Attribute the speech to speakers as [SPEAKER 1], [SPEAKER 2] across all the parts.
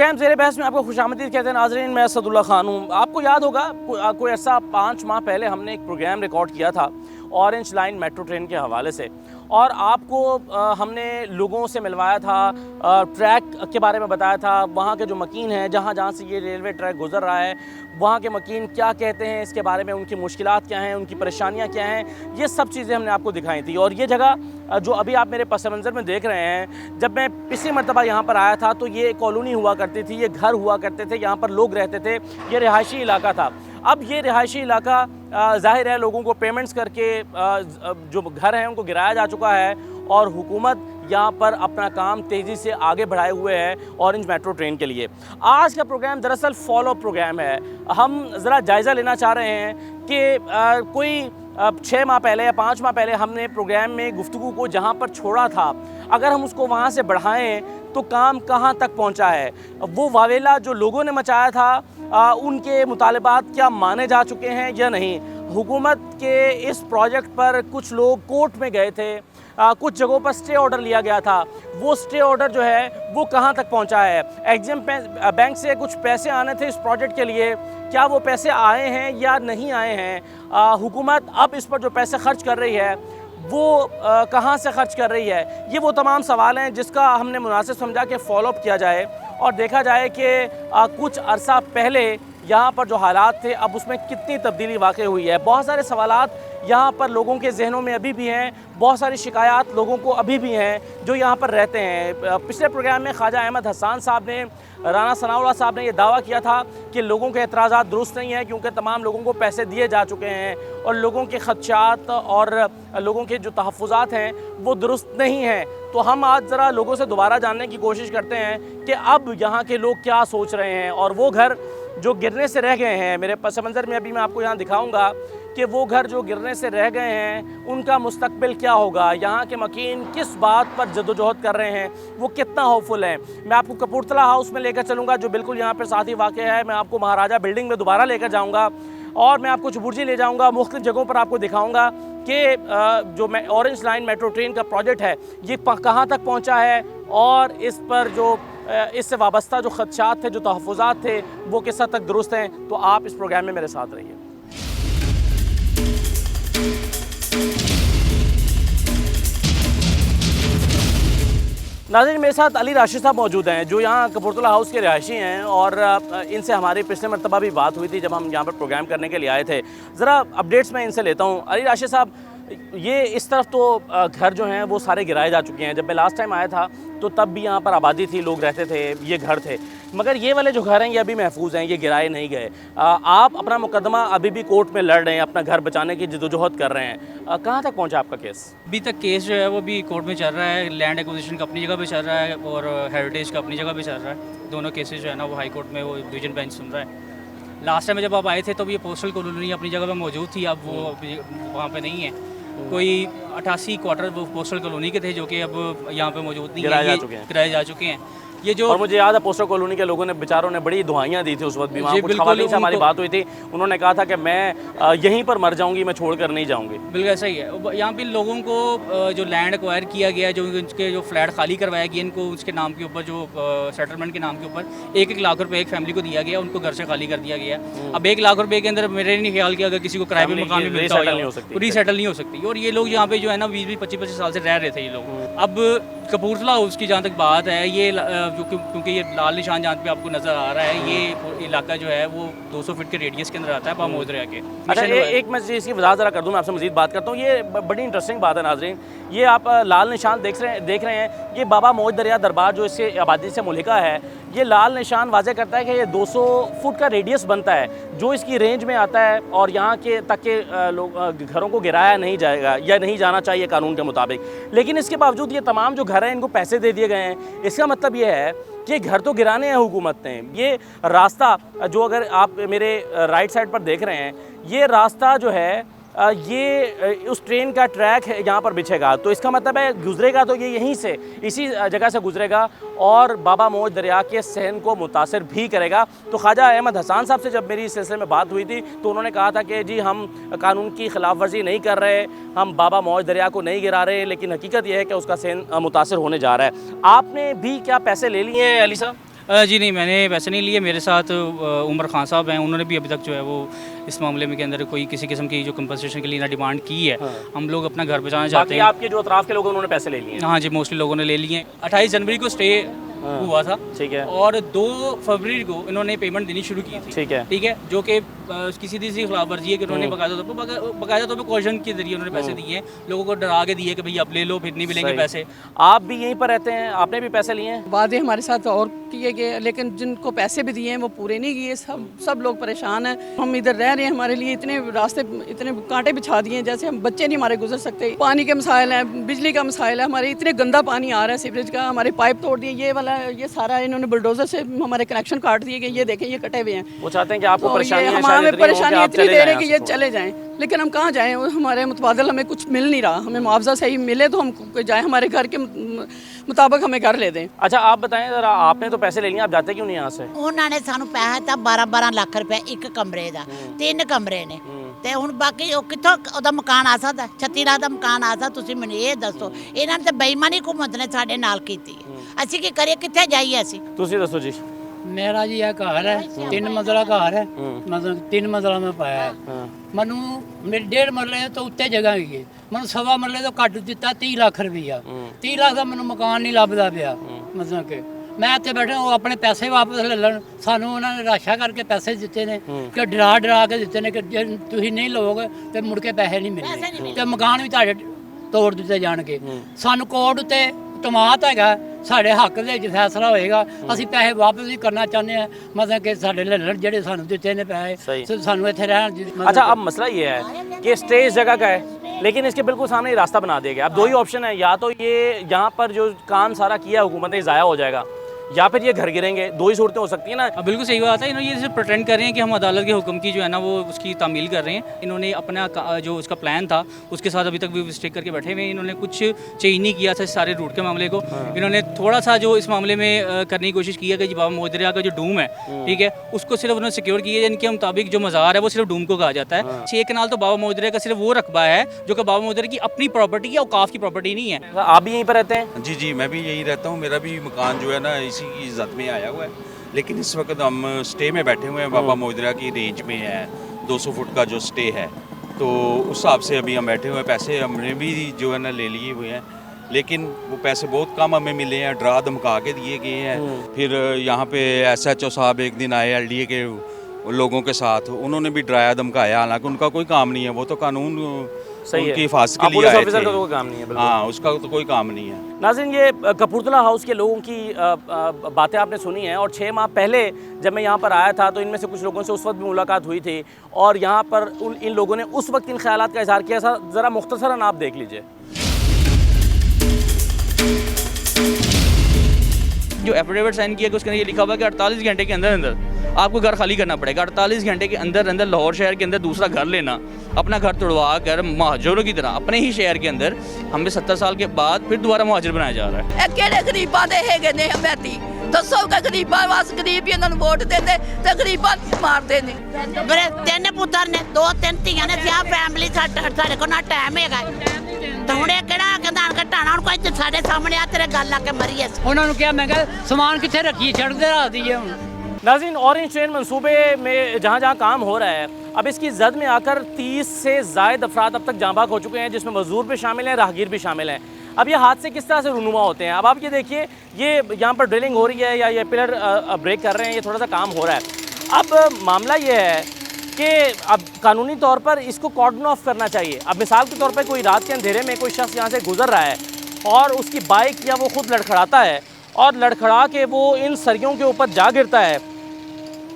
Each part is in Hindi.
[SPEAKER 1] प्रोग्राम ज़ेरे बहस में आपको खुशामदीद कहते हैं नाज़रीन। मैं असदुल्ला खान हूँ। आपको याद होगा कोई ऐसा 5 माह पहले हमने एक प्रोग्राम रिकॉर्ड किया था ऑरेंज लाइन मेट्रो ट्रेन के हवाले से, और आपको हमने लोगों से मिलवाया था, ट्रैक के बारे में बताया था, वहाँ के जो मकीन हैं जहाँ जहाँ से ये रेलवे ट्रैक गुजर रहा है वहाँ के मकीन क्या कहते हैं इसके बारे में, उनकी मुश्किलात क्या हैं, उनकी परेशानियाँ क्या हैं, ये सब चीज़ें हमने आपको दिखाई थी। और ये जगह जो अभी आप मेरे पस मंज़र में देख रहे हैं, जब मैं पिछली मरतबा यहाँ पर आया था तो ये कॉलोनी हुआ करती थी, ये घर हुआ करते थे, यहाँ पर लोग रहते थे, ये रिहायशी इलाका था। अब ये रिहायशी इलाका ज़ाहिर है लोगों को पेमेंट्स करके जो घर हैं उनको गिराया जा चुका है, और हुकूमत यहाँ पर अपना काम तेज़ी से आगे बढ़ाए हुए है ऑरेंज मेट्रो ट्रेन के लिए। आज का प्रोग्राम दरअसल फॉलो प्रोग्राम है। हम ज़रा जायज़ा लेना चाह रहे हैं कि कोई 6 माह पहले या 5 माह पहले हमने प्रोग्राम में गुफ्तगू को जहाँ पर छोड़ा था, अगर हम उसको वहाँ से बढ़ाएं तो काम कहाँ तक पहुँचा है, वो वावेला जो लोगों ने मचाया था उनके मुतालबात क्या माने जा चुके हैं या नहीं। हुकूमत के इस प्रोजेक्ट पर कुछ लोग कोर्ट में गए थे, कुछ जगहों पर स्टे ऑर्डर लिया गया था, वो स्टे ऑर्डर जो है वो कहाँ तक पहुँचा है। एग्जिम बैंक से कुछ पैसे आने थे इस प्रोजेक्ट के लिए, क्या वो पैसे आए हैं या नहीं आए हैं। हुकूमत अब इस पर जो पैसे खर्च कर रही है वो कहाँ से खर्च कर रही है, ये वो तमाम सवाल हैं जिसका हमने मुनासिब समझा कि फॉलोअप किया जाए और देखा जाए कि कुछ अरसा पहले यहाँ पर जो हालात थे अब उसमें कितनी तब्दीली वाक़ई हुई है। बहुत सारे सवालात यहाँ पर लोगों के जहनों में अभी भी हैं, बहुत सारी शिकायत लोगों को अभी भी हैं जो यहाँ पर रहते हैं। पिछले प्रोग्राम में ख्वाजा अहमद हसन साहब ने, राना सनाउल्लाह साहब ने यह दावा किया था कि लोगों के एतराज़ात दुरुस्त नहीं है क्योंकि तमाम लोगों को पैसे दिए जा चुके हैं और लोगों के खदशात और लोगों के जो तहफ़्फ़ुज़ात हैं वो दुरुस्त नहीं हैं। तो हम आज ज़रा लोगों से दोबारा जानने की कोशिश करते हैं कि अब यहाँ के लोग क्या सोच रहे हैं, और वो घर जो गिरने से रह गए हैं, मेरे पस मंज़र में अभी मैं आपको यहाँ दिखाऊंगा कि वो घर जो गिरने से रह गए हैं उनका मुस्तकबिल क्या होगा, यहाँ के मकीन किस बात पर जदोजहद कर रहे हैं, वो कितना होपफुल हैं। मैं आपको कपूरथला हाउस में लेकर चलूँगा जो बिल्कुल यहाँ पर साथ ही वाक़ है। मैं आपको महाराजा बिल्डिंग में दोबारा लेकर जाऊँगा और मैं आपको चुबुर्जी ले जाऊँगा, मुख्तलिफ जगहों पर आपको दिखाऊँगा कि जो ऑरेंज लाइन मेट्रो ट्रेन का प्रोजेक्ट है ये कहाँ तक पहुँचा है, और इस पर जो इससे वाबस्ता जो खदशात थे, जो तहफ़्फ़ुज़ात थे, वो किस हद तक दुरुस्त हैं। तो आप इस प्रोग्राम में मेरे साथ रहिए। नाज़रीन, मेरे साथ अली राशिद साहब मौजूद हैं जो यहाँ कपूरथला हाउस के रिहायशी हैं, और इनसे हमारी पिछले मरतबा भी बात हुई थी जब हम यहाँ पर प्रोग्राम करने के लिए आए थे। ज़रा अपडेट्स मैं इनसे लेता हूँ। अली राशिद साहब, ये इस तरफ तो घर जो हैं वो सारे गिराए जा चुके हैं। जब मैं लास्ट टाइम आया था तो तब भी यहाँ पर आबादी थी, लोग रहते थे, ये घर थे, मगर ये वाले जो घर हैं ये अभी महफूज हैं, ये गिराए नहीं गए। आप अपना मुकदमा अभी भी कोर्ट में लड़ रहे हैं, अपना घर बचाने की जदोजहद कर रहे हैं, कहाँ तक पहुँचा आपका केस?
[SPEAKER 2] अभी तक केस जो है वो भी कोर्ट में चल रहा है। लैंड एक्विजिशन का अपनी जगह पे चल रहा है और हेरिटेज का अपनी जगह पे चल रहा है। दोनों केसेस जो है ना वो हाई कोर्ट में वो डिवीजन बेंच सुन रहा है। लास्ट टाइम जब आप आए थे तो ये पोस्टल कॉलोनी अपनी जगह पर मौजूद थी, अब वो वहाँ पर नहीं है। कोई 88 क्वार्टर वो पोस्टल कॉलोनी के थे जो कि अब यहाँ पे मौजूद नहीं है, गिराए जा चुके हैं। ये जो,
[SPEAKER 1] और मुझे याद है पोस्टल कॉलोनी के लोगों ने, बेचारों ने बड़ी दुआइयाँ दी थी उस वक्त भी। वहाँ कुछ खवातीन से हमारी बात हुई थी, उन्होंने कहा था कि मैं यहीं पर मर जाऊंगी, मैं छोड़कर नहीं जाऊंगी।
[SPEAKER 2] बिल्कुल ऐसा ही है। यहाँ पे लोगों को जो लैंड एक्वायर किया गया, जो उनके जो फ्लैट खाली करवाया गया, इनको उसके नाम के ऊपर, जो सेटलमेंट के नाम के ऊपर 1-1 लाख रुपए एक फैमिली को दिया गया, उनको घर से खाली कर दिया गया। अब 1 लाख रुपए के अंदर मेरे नहीं ख्याल कि अगर किसी को किराए पे मकान में मिलता हो रीसेटल नहीं हो सकती। और ये लोग यहाँ पे जो है ना 20-25 साल से रह रहे थे ये लोग। अब कपूरथला हाउस की जहाँ तक बात है, ये क्योंकि ये लाल निशान जहाँ पे आपको नज़र आ रहा है, ये इलाका जो है वो 200 फीट के रेडियस के अंदर आता है पामोद दरिया के।
[SPEAKER 1] अच्छा, एक मैं इसकी वजाहत ज़रा कर दूँ, मैं आपसे मज़ीद बात करता हूँ। ये बड़ी इंटरेस्टिंग बात है नाज़रीन, ये आप लाल निशान देख रहे हैं, ये बाबा मौज दरिया दरबार जो इससे आबादी से मुल्हिका है, ये लाल निशान वाज़े करता है कि ये 200 फुट का रेडियस बनता है जो इसकी रेंज में आता है, और यहाँ के तक के लोग घरों को गिराया नहीं जाएगा या नहीं जाना चाहिए कानून के मुताबिक। लेकिन इसके बावजूद ये तमाम जो घर हैं इनको पैसे दे दिए गए हैं। इसका मतलब ये है कि घर तो गिराने हैं हुकूमत ने। ये रास्ता जो, अगर आप मेरे राइट साइड पर देख रहे हैं, ये रास्ता जो है ये उस ट्रेन का ट्रैक है यहाँ पर बिछेगा, तो इसका मतलब है गुजरेगा तो ये यहीं से, इसी जगह से गुजरेगा और बाबा मौज दरिया के सहन को मुतासर भी करेगा। तो ख्वाजा अहमद हसन साहब से जब मेरी इस सिलसिले में बात हुई थी तो उन्होंने कहा था कि जी हम कानून की खिलाफ वर्जी नहीं कर रहे, हम बाबा मौज दरिया को नहीं गिरा रहे, लेकिन हकीकत यह है कि उसका सहन मुतासर होने जा रहा है। आपने भी क्या पैसे ले लिए हैं अली साहब?
[SPEAKER 2] जी नहीं, मैंने पैसे नहीं लिए। मेरे साथ उमर खान साहब हैं, उन्होंने भी अभी तक जो है वो इस मामले में के अंदर कोई किसी किस्म की जो कंपनसेशन के लिए ना डिमांड की है। हम लोग अपना घर बचाना चाहते
[SPEAKER 1] बाकी
[SPEAKER 2] हैं।
[SPEAKER 1] आपके जो अतराफ के लोग हैं, उन्होंने पैसे ले लिए हैं।
[SPEAKER 2] हाँ जी, मोस्टली लोगों ने ले लिए। 28 जनवरी को स्टे हुआ था,
[SPEAKER 1] ठीक है,
[SPEAKER 2] और 2 फरवरी को इन्होंने पेमेंट देनी शुरू की थी।
[SPEAKER 1] ठीक है,
[SPEAKER 2] जो कि किसी दी सी खिलाफ वर्जी है कि उन्होंने बाकायदा तौर पर कॉशन के जरिए उन्होंने पैसे दिए हैं, लोगों को डरा के दिए कि भाई आप ले लो, फिर नहीं मिलेंगे
[SPEAKER 1] सही।
[SPEAKER 2] पैसे।
[SPEAKER 1] आप भी यहीं पर रहते हैं, आपने भी पैसे लिए हैं?
[SPEAKER 3] वादे हमारे साथ और किए गए, लेकिन जिनको पैसे भी दिए हैं वो पूरे नहीं किए। सब लोग परेशान हैं। हम इधर रह रहे हैं, हमारे लिए इतने रास्ते, इतने कांटे बिछा दिए हैं, जैसे हम बच्चे नहीं हमारे गुजर सकते। पानी के मसाइल हैं, बिजली का मसाइल है, हमारे इतने गंदा पानी आ रहा है सीवरेज का, हमारे पाइप तोड़ दिए। ये वाला ये सारा इन्होंने बुलडोजर से हमारे कनेक्शन काट दिए कि ये देखें ये कटे हुए हैं।
[SPEAKER 1] वो चाहते हैं कि आपको
[SPEAKER 3] तो
[SPEAKER 1] परेशानी
[SPEAKER 3] ये
[SPEAKER 1] है,
[SPEAKER 3] हमें
[SPEAKER 1] शायद
[SPEAKER 3] परेशानी इतनी दे रहे हैं कि ये
[SPEAKER 1] जाएं
[SPEAKER 3] चले जाएं, लेकिन हम कहाँ जाएं? हमारे मुतबादल हमें कुछ मिल नहीं रहा। हमें मुआवजा सही मिले तो हम जाएं, हमारे घर के मुताबिक हमें घर ले दें।
[SPEAKER 1] अच्छा आप बताएं ज़रा, आपने तो पैसे ले लिए, आप जाते क्यों नहीं यहाँ से?
[SPEAKER 4] ਉਹਨਾਂ ਨੇ ਸਾਨੂੰ ਪੈਸਾ ਦਿੱਤਾ 12-12 ਲੱਖ ਰੁਪਏ ਇੱਕ ਕਮਰੇ ਦਾ, 3 ਕਮਰੇ ਨੇ ਤੇ ਹੁਣ ਬਾਕੀ ਉਹ ਕਿੱਥੋਂ ਉਹਦਾ ਮਕਾਨ ਆ ਸਕਦਾ? 36 ਲੱਖ ਦਾ ਮਕਾਨ ਆ ਸਕਦਾ? ਤੁਸੀਂ ਮੈਨੂੰ ਇਹ ਦੱਸੋ। ਇਹਨਾਂ ਨੇ ਤਾਂ ਬੇਈਮਾਨੀ ਹੁਕੂਮਤ ਨੇ ਸਾਡੇ ਨਾਲ ਕੀਤੀ ਹੈ। ਅਸੀਂ ਕੀ ਕਰੀਏ, ਕਿੱਥੇ ਜਾਈਏ ਅਸੀਂ?
[SPEAKER 1] ਤੁਸੀਂ ਦੱਸੋ ਜੀ।
[SPEAKER 5] मेरा जी यह घर है, 3 मंजिला घर है, मतलब 3 मंजिला में पाया है। मनु मेरे 1.5 मरले तो उत्ते जगह है, मनु 1.25 मरले तो घट दिता 30 लाख रुपया। 30 लाख का मैंने मकान नहीं लभदा पिया। मतलब कि मैं इतने बैठे वो अपने पैसे वापस ले लन, सानू उन्होंने राशा करके पैसे दिते ने कि डरा के दिते ने कि जे तुसीं नहीं लोगे तो मुड़ के पैसे नहीं मिलने, तो मकान भी तुहाडे तोड़ दिते जाणगे। सानू कोर्ट उत्ते तमात हैगा, साढ़े हक दे विच फैसला होएगा। असीं पैसे वापस भी करना चाहते हैं, मतलब कि साढ़े लड़न जेडे सानू दिते ने पैसे, सानू इत्थे रहन दी।
[SPEAKER 1] अच्छा अब मसला ये है कि स्टे इस जगह का है, लेकिन इसके बिल्कुल सामने ये रास्ता बना दिया गया। अब 2 ही ऑप्शन है, या तो ये यहाँ पर जो काम सारा किया हुकूमत ने ज़ाया हो जाएगा, या फिर ये घर गिरेंगे। 2 ही सूरतें हो सकती है ना।
[SPEAKER 2] बिल्कुल सही बात है। इन्होंने ये सिर्फ प्रटेंड कर रहे हैं कि हम अदालत के हुक्म की जो है ना वो उसकी तामील कर रहे हैं। इन्होंने अपना जो उसका प्लान था उसके साथ अभी तक भी स्टिक करके बैठे हुए हैं। इन्होंने कुछ चेंज नहीं किया था इस सारे रूट के मामले को। इन्होंने थोड़ा सा जो इस मामले में करने की कोशिश की है कि बाबा मोहदरिया का जो डूम है, ठीक है, उसको सिर्फ उन्होंने सिक्योर किया है। इनके मुताबिक जो मज़ार है वो सिर्फ डूम को कहा जाता है। 6 कनाल तो बाबा मोहदरिया का सिर्फ वो रकबा है जो कि बाबा मोहदरिया की अपनी प्रॉपर्टी है, औकाफ की प्रॉपर्टी नहीं है।
[SPEAKER 1] आप भी यहीं पर रहते हैं?
[SPEAKER 6] जी जी, मैं भी यही रहता हूँ। मेरा भी मकान जो है ना इसी की इज्जत में आया हुआ है, लेकिन इस वक्त हम स्टे में बैठे हुए हैं। बाबा मोहदरिया की रेंज में है, 200 फुट का जो स्टे है, तो उस हिसाब से अभी हम बैठे हुए हैं। पैसे हमने भी जो है ना ले लिए हुए हैं, लेकिन वो पैसे बहुत कम हमें मिले हैं, डरा धमका के दिए गए हैं। फिर यहाँ पे SHO साहब एक दिन आए LDA के लोगों के साथ, उन्होंने भी डराया धमकाया, हालांकि उनका कोई काम नहीं है, वो तो कानून
[SPEAKER 1] सही
[SPEAKER 6] उनकी
[SPEAKER 1] है,
[SPEAKER 6] हिफाजत के लिए
[SPEAKER 1] पुलिस
[SPEAKER 6] आए
[SPEAKER 1] ऑफिसर
[SPEAKER 6] थे।
[SPEAKER 1] का तो कोई काम नहीं है। बिल्कुल।
[SPEAKER 6] हाँ, उसका तो कोई काम नहीं है।
[SPEAKER 1] नाज़रीन, ये कपूरथला हाउस के लोगों की बातें आपने सुनी हैं, और 6 माह पहले जब मैं यहाँ पर आया था तो इनमें से कुछ लोगों से उस वक्त भी मुलाकात हुई थी, और यहाँ पर इन लोगों ने उस वक्त इन ख्यालात का इजहार किया था। ज़रा मुख्तसरन आप देख लीजिए।
[SPEAKER 2] जो एफिडेविट साइन किया कि उसके अंदर ये लिखा हुआ है कि 48 घंटे के अंदर अंदर आपको घर खाली करना पड़ेगा। 48 घंटे के अंदर अंदर लाहौर शहर के अंदर दूसरा घर लेना, अपना घर तोड़वा कर महाजरों की तरह अपने ही शहर के अंदर हमें 70 साल के बाद फिर दोबारा महाजर बनाया जा रहा है।
[SPEAKER 7] ਕਿਹੜੇ ਗਰੀਬਾਂ ਦੇ ਹੈਗੇ ਨੇ ਹਮੈਤੀ? ਦੱਸੋ ਕਿ ਗਰੀਬਾਂ ਵਾਸ ਗਰੀਬ ਹੀ ਇਹਨਾਂ ਨੂੰ ਵੋਟ ਦਿੰਦੇ ਤੇ ਗਰੀਬਾਂ ਨੂੰ ਮਾਰਦੇ ਨੇ।
[SPEAKER 4] ਮੇਰੇ 3 ਪੁੱਤਰ ਨੇ, 2-3 ਧੀਆਂ ਨੇ, ਸਿਆ ਫੈਮਿਲੀ ਸਾਡੇ ਕੋਲ ਨਾ ਟਾਈਮ ਹੈਗਾ। ਤਾਂ ਹੁਣ ਇਹ ਕਿਹੜਾ ਕਹਿੰਦਾ ਘਟਾਣਾ, ਹੁਣ ਕੋਈ ਸਾਡੇ ਸਾਹਮਣੇ ਆ ਤੇਰੇ ਗੱਲ ਲਾ ਕੇ ਮਰੀਏ।
[SPEAKER 5] ਉਹਨਾਂ ਨੂੰ ਕਿਹਾ, ਮੈਂ ਕਿਹਾ ਸਮਾਨ ਕਿੱਥੇ ਰੱਖੀਏ, ਛੱਡਦੇ ਰਾਤ ਦੀ ਹੁਣ।
[SPEAKER 1] नाज़रीन, ऑरेंज ट्रेन मंसूबे में जहाँ जहाँ काम हो रहा है, अब इसकी जद में आकर 30 से ज़ायद अफराद अब तक जाँबाक हो चुके हैं, जिसमें मजदूर भी शामिल हैं, राहगीर भी शामिल हैं। अब ये हादसे किस तरह से रूनुमा होते हैं, अब आप ये देखिए, ये यहाँ पर ड्रिलिंग हो रही है या ये पिलर ब्रेक कर रहे हैं, ये थोड़ा सा काम हो रहा है। अब मामला ये है कि अब कानूनी तौर पर इसको कॉर्डन ऑफ करना चाहिए। अब मिसाल के तौर पर कोई रात के अंधेरे में कोई शख्स यहाँ से गुजर रहा है और उसकी बाइक या वो खुद लड़खड़ाता है और लड़खड़ा के वो इन सरियों के ऊपर जा गिरता है,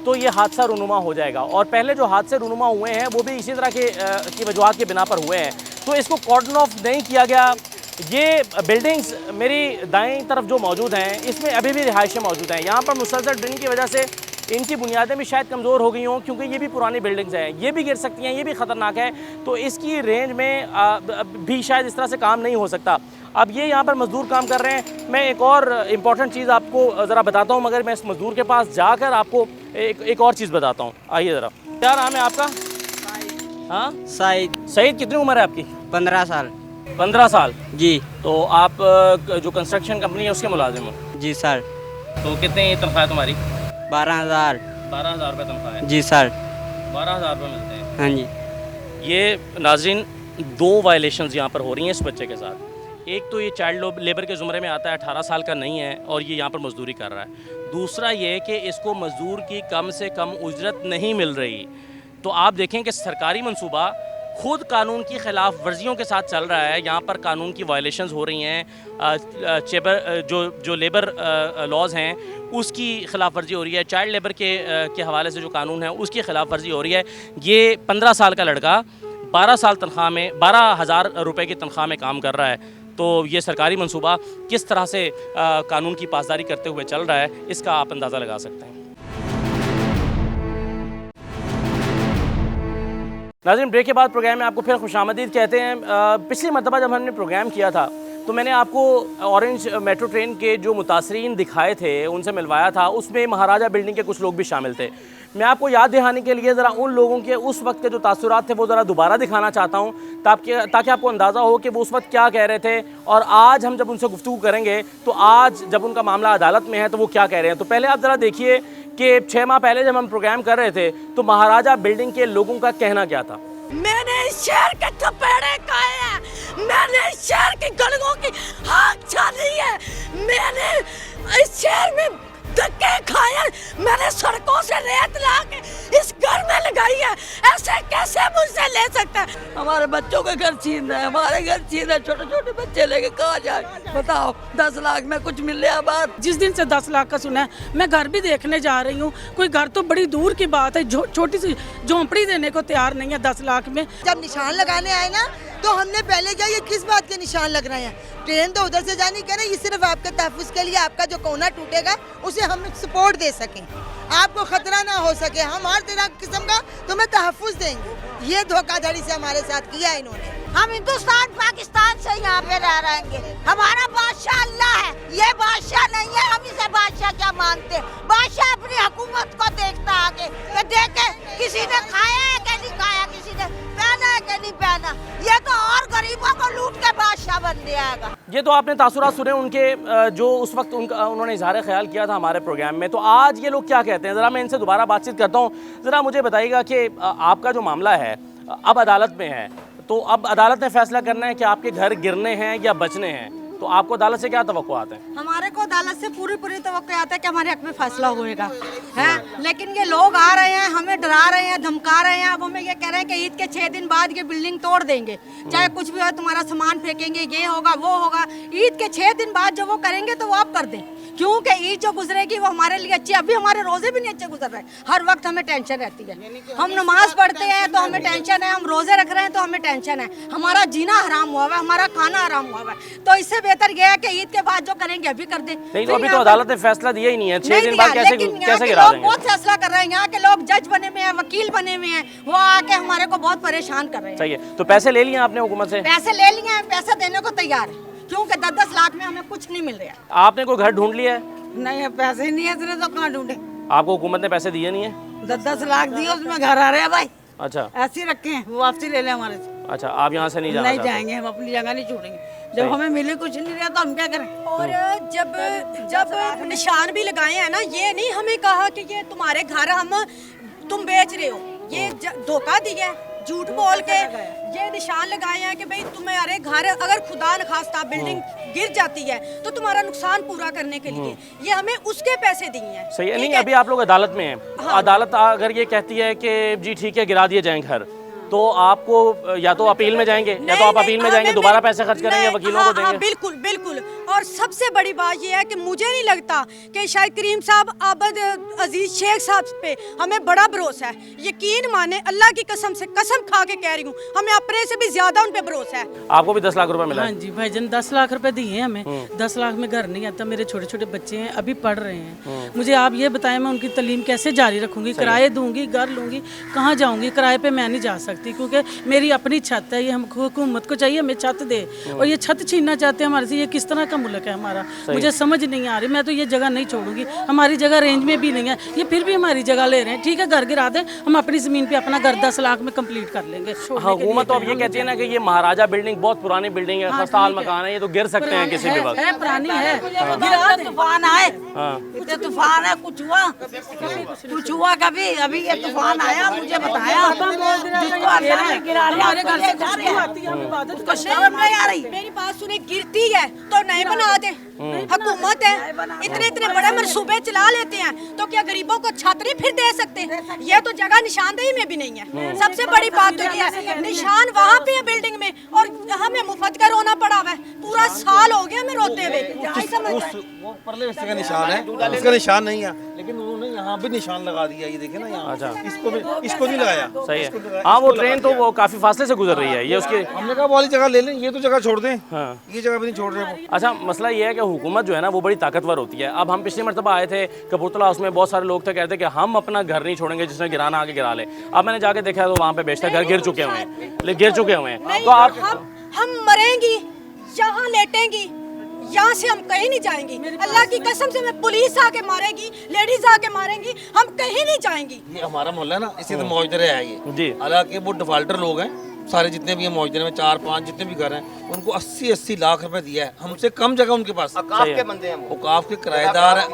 [SPEAKER 1] तो ये हादसा रूनुमा हो जाएगा। और पहले जो हादसे रूनुमा हुए हैं वो भी इसी तरह की वजूहत के बिना पर हुए हैं, तो इसको कॉर्डन ऑफ नहीं किया गया। ये बिल्डिंग्स मेरी दाएं तरफ जो मौजूद हैं, इसमें अभी भी रिहाइशें मौजूद हैं। यहाँ पर मुसलसल ड्रिलिंग की वजह से इनकी बुनियादें भी शायद कमज़ोर हो गई हों, क्योंकि ये भी पुरानी बिल्डिंग्स हैं, ये भी गिर सकती हैं, ये भी ख़तरनाक है, तो इसकी रेंज में भी शायद इस तरह से काम नहीं हो सकता। अब ये यहाँ पर मज़दूर काम कर रहे हैं। मैं एक और इम्पॉर्टेंट चीज़ आपको ज़रा बताता हूँ, मगर मैं इस मज़दूर के पास जाकर आपको एक और चीज़ बताता हूँ। आइए ज़रा। क्या नाम है आपका? हाँ, सईद। कितनी उम्र है आपकी?
[SPEAKER 8] 15 साल।
[SPEAKER 1] 15 साल
[SPEAKER 8] जी।
[SPEAKER 1] तो आप जो कंस्ट्रक्शन कंपनी है उसके मुलाजिम हो?
[SPEAKER 8] जी सर।
[SPEAKER 1] तो कितने तनख्वाह है तुम्हारी?
[SPEAKER 8] 12,000।
[SPEAKER 1] 12,000 रुपये तनख्वाह है।
[SPEAKER 8] जी सर।
[SPEAKER 1] 12,000 रुपये मिलते हैं।
[SPEAKER 8] हाँ जी।
[SPEAKER 1] ये नाज़रीन 2 वायलेशंस यहाँ पर हो रही हैं इस बच्चे के साथ। एक तो ये चाइल्ड लेबर के ज़ुमरे में आता है, 18 साल का नहीं है और ये यहाँ पर मजदूरी कर रहा है। दूसरा ये कि इसको मजदूर की कम से कम उजरत नहीं मिल रही। तो आप देखें कि सरकारी मंसूबा खुद कानून की खिलाफ वर्जियों के साथ चल रहा है। यहाँ पर कानून की वायलेशंस हो रही हैं। जो लेबर लॉज हैं उसकी खिलाफ वर्जी हो रही है। चाइल्ड लेबर के हवाले से जो कानून है उसकी खिलाफ वर्जी हो रही है। ये 15 साल का लड़का 12 साल तनख्वाह में 12,000 रुपये की तनख्वाह में काम कर रहा है। तो ये सरकारी मंसूबा किस तरह से कानून की पासदारी करते हुए चल रहा है, इसका आप अंदाज़ा लगा सकते हैं। नाज़रीन, ब्रेक के बाद प्रोग्राम में आपको फिर खुशामदीद कहते हैं। पिछली मरतबा जब हमने प्रोग्राम किया था तो मैंने आपको ऑरेंज मेट्रो ट्रेन के जो मुतासरीन दिखाए थे, उनसे मिलवाया था। उसमें महाराजा बिल्डिंग के कुछ लोग भी शामिल थे। मैं आपको याद दिलाने के लिए ज़रा उन लोगों के उस वक्त के जो तासुरात थे वो ज़रा दोबारा दिखाना चाहता हूँ, ताकि आपको अंदाज़ा हो कि वो उस वक्त क्या कह रहे थे और आज हम जब उनसे गुफ्तगू करेंगे तो आज जब उनका मामला अदालत में है तो वो क्या कह रहे हैं। तो पहले आप ज़रा देखिए कि 6 माह पहले जब हम प्रोग्राम कर रहे थे तो महाराजा बिल्डिंग के लोगों का कहना क्या था।
[SPEAKER 7] मैंने इस शहर के थपेड़े खाए हैं, मैंने इस शहर की गलियों की आग छानी है, मैंने इस शहर में धक्के खाए हैं, मैंने सड़कों से रेत ला के इस घर में लगाई है। ऐसे कैसे मुझसे ले सकते हैं? हमारे बच्चों के घर छीन रहे हैं, हमारे घर छीन रहे हैं, छोटे छोटे बच्चे लेके कहाँ जाए बताओ। 10 लाख में कुछ मिल रहा बात।
[SPEAKER 3] जिस दिन से 10 लाख का सुना है, मैं घर भी देखने जा रही हूँ। कोई घर तो बड़ी दूर की बात है, छोटी सी झोंपड़ी देने को तैयार नहीं है 10 लाख में।
[SPEAKER 9] जब निशान लगाने आए ना तो हमने पहले क्या, ये किस बात के निशान लग रहे हैं? ट्रेन तो उधर से जानी कह रहे, ये सिर्फ आपके तहफ़्फ़ुज़ के लिए, आपका जो कोना टूटेगा उसे हम सपोर्ट दे सकें, आपको खतरा ना हो सके, हम हर तरह किस्म का तुम्हें तहफ़्फ़ुज़ देंगे। ये धोखाधड़ी से हमारे साथ किया इन्होंने।
[SPEAKER 4] हम हिंदुस्तान पाकिस्तान से यहाँ पे रह रहेंगे। हमारा बादशाह अल्लाह है, ये बादशाह नहीं है। हम इसे बादशाह क्या मानते? बादशाह अपनी हुकूमत को देखता आगे कि देखे किसी ने खाया है कि नहीं खाया, किसी ने पहना है कि नहीं पहना। ये तो और गरीबों को लूट के बादशाह बन जाएगा।
[SPEAKER 1] ये तो आपने तासुरात सुने उनके, जो उस वक्त उन्होंने इजहार ख्याल किया था हमारे प्रोग्राम में। तो आज ये लोग क्या कहते हैं, ज़रा मैं इनसे दोबारा बातचीत करता हूँ। ज़रा मुझे बताइएगा कि आपका जो मामला है अब अदालत में है, तो अब अदालत ने फैसला करना है कि आपके घर गिरने हैं या बचने हैं। तो आपको अदालत से क्या तवक्कुआत है?
[SPEAKER 10] हमारे को अदालत से पूरी तवक्कुआत है कि हमारे हक में फैसला होएगा, है। लेकिन ये लोग आ रहे हैं, हमें डरा रहे हैं, धमका रहे हैं। अब हमें ये कह रहे हैं कि ईद के 6 दिन बाद ये बिल्डिंग तोड़ देंगे, चाहे कुछ भी हो, तुम्हारा सामान फेंकेंगे, ये होगा वो होगा। ईद के 6 दिन बाद जो वो करेंगे तो वो आप कर दें, क्योंकि ईद जो गुजरेगी वो हमारे लिए अच्छी। अभी हमारे रोजे भी नहीं अच्छे गुजर रहे, हर वक्त हमें टेंशन रहती है। हम नमाज पढ़ते हैं तो हमें टेंशन है, हम रोजे रख रहे हैं तो हमें टेंशन है, हमारा जीना हराम हुआ है, हमारा खाना हराम हुआ है। तो इससे बेहतर यह है कि ईद के बाद जो करेंगे अभी कर दें।
[SPEAKER 1] नहीं तो अभी तो अदालत ने फैसला दिया ही नहीं है। 6 दिन बाद कैसे गिरा देंगे?
[SPEAKER 10] बहुत फैसला कर रहे हैं, यहाँ के लोग जज बने हुए हैं, वकील बने हुए हैं, वो आके हमारे को बहुत परेशान कर रहे हैं।
[SPEAKER 1] सही है। तो पैसे ले लिए आपने हुकूमत से?
[SPEAKER 10] पैसे ले लिए हैं, पैसे देने को तैयार है, क्योंकि 10-10 लाख में हमें कुछ नहीं मिल रहा।
[SPEAKER 1] आपने कोई घर ढूंढ लिया है?
[SPEAKER 10] नहीं, पैसे ही नहीं है इतने, तो कहाँ ढूंढे?
[SPEAKER 1] आपको हुकूमत ने पैसे दिए नहीं है?
[SPEAKER 10] 10-10 लाख दिए, उसमें घर आ रहे हैं भाई।
[SPEAKER 1] अच्छा,
[SPEAKER 10] ऐसे ही रखे हैं, वो वापसी ले लें हमारे से।
[SPEAKER 1] अच्छा, आप यहाँ से नहीं जाना चाहते?
[SPEAKER 10] जाएंगे, हम अपनी जगह नहीं छोड़ेंगे। जब हमें मिले कुछ नहीं रहा तो हम क्या करें?
[SPEAKER 11] और जब निशान भी लगाए हैं ना, ये नहीं हमें कहा कि ये तुम्हारे घर तुम बेच रहे हो, ये धोखा दिया, झूठ बोल के ये निशान लगाए हैं कि भाई तुम्हारे घर अगर खुदा न खास्ता बिल्डिंग गिर जाती है तो तुम्हारा नुकसान पूरा करने के लिए ये हमें उसके पैसे दिए हैं।
[SPEAKER 1] सही है। नहीं, अभी आप लोग अदालत में हैं। हाँ। अदालत अगर ये कहती है कि जी ठीक है गिरा दिए जाएं घर, तो आपको या तो अपील में जाएंगे या तो आप अपील में जाएंगे, दोबारा पैसे खर्च करेंगे, वकीलों को देंगे।
[SPEAKER 11] बिल्कुल बिल्कुल। और सबसे बड़ी बात यह है कि मुझे नहीं लगता कि शायद करीम साहब आबद अजीज शेख साहब पे हमें बड़ा भरोसा है। यकीन माने, अल्लाह की कसम से कसम खा के कह रही हूँ, हमें अपने से भी ज्यादा उन पे भरोसा है।
[SPEAKER 1] आपको भी 10 लाख रुपए मिला?
[SPEAKER 3] हाँ जी भाईजान, 10 लाख रुपए दिए हैं हमें। 10 लाख में घर नहीं आता, मेरे छोटे छोटे बच्चे हैं, अभी पढ़ रहे हैं। मुझे आप ये बताएं, मैं उनकी तालीम कैसे जारी रखूंगी? किराए दूंगी, घर लूंगी, कहाँ जाऊंगी? किराए पे मैं नहीं जा सकती। सकती, क्योंकि मेरी अपनी छत है, ये हम हुकूमत को चाहिए हमें छत दे, और ये छत छीनना चाहते हैं हमारे से। ये किस तरह का मुल्क है हमारा, मुझे समझ नहीं आ रही। मैं तो ये जगह नहीं छोड़ूंगी, हमारी जगह रेंज में भी नहीं है, ये फिर भी हमारी जगह ले रहे हैं। ठीक है, घर गिरा दें, हम अपनी ज़मीन पे अपना घर 10 लाख में कंप्लीट कर लेंगे।
[SPEAKER 1] हुकूमत तो अब ये कहती है ना कि ये महाराजा बिल्डिंग बहुत पुरानी बिल्डिंग है, खस्ताहाल मकान है, ये तो गिर सकते हैं किसी भी वक्त।
[SPEAKER 3] है पुरानी है,
[SPEAKER 10] तूफान आए, इतने तूफान है, कुछ हुआ कभी? अभी ये तूफान आया, मुझे बताया,
[SPEAKER 11] उसको शर्म नहीं आ रही। मेरी बात सुने, गिरती है तो नए बना दे, हुकूमत है, इतने इतने बड़े मंसूबे चला लेते हैं, तो क्या गरीबों को छतरी फिर दे सकते हैं? ये तो जगह निशानदेही में भी नहीं है। सबसे बड़ी बात तो ये है, निशान वहाँ पे है बिल्डिंग में, और हमें मुफ्त का रोना पड़ा हुआ है। पूरा साल हो गया हमें रोते हुए।
[SPEAKER 12] वो परले हिस्से का निशान है, उसका निशान नहीं है, लेकिन उन्होंने यहाँ भी निशान लगा दिया। ये देखे ना यहाँ, इसको नहीं लगाया।
[SPEAKER 1] सही है। हाँ, वो ट्रेन तो वो काफी फासले से गुजर रही है, ये उसकी
[SPEAKER 12] हमने कहा वाली जगह ले लें, ये तो जगह छोड़ दें। ये जगह भी नहीं छोड़ रहे वो।
[SPEAKER 1] अच्छा, मसला ये है कि हुकूमत जो है ना वो बड़ी ताकतवर होती है। अब हम पिछली मरतबा आए थे कपूरथला हाउस में, बहुत सारे लोग थे कहते कि हम अपना घर नहीं छोड़ेंगे, जिसने गिराना आगे गिरा ले। अब मैंने जाके देखा तो वहाँ पे बेशतर घर गिर चुके हुए हैं, तो आप
[SPEAKER 11] हम मरेंगी, यहाँ लेटेंगी, यहाँ से हम कहीं नहीं जाएंगी। अल्लाह की कसम से, मैं पुलिस आके मारेगी, लेडीज आके मारेंगी, हम कहीं नहीं जाएंगी।
[SPEAKER 12] ये हमारा मोहल्ला है ना, इसी तो मौजदरे है ये जी। हालांकि वो डिफाल्टर लोग हैं सारे, जितने भी हैं मौजदरे में 4-5 जितने भी घर हैं, उनको 80-80 लाख रुपए दिया है। हमसे कम जगह उनके पास, औकाफ के बंदे हैं, औकाफ के किराएदार हैं,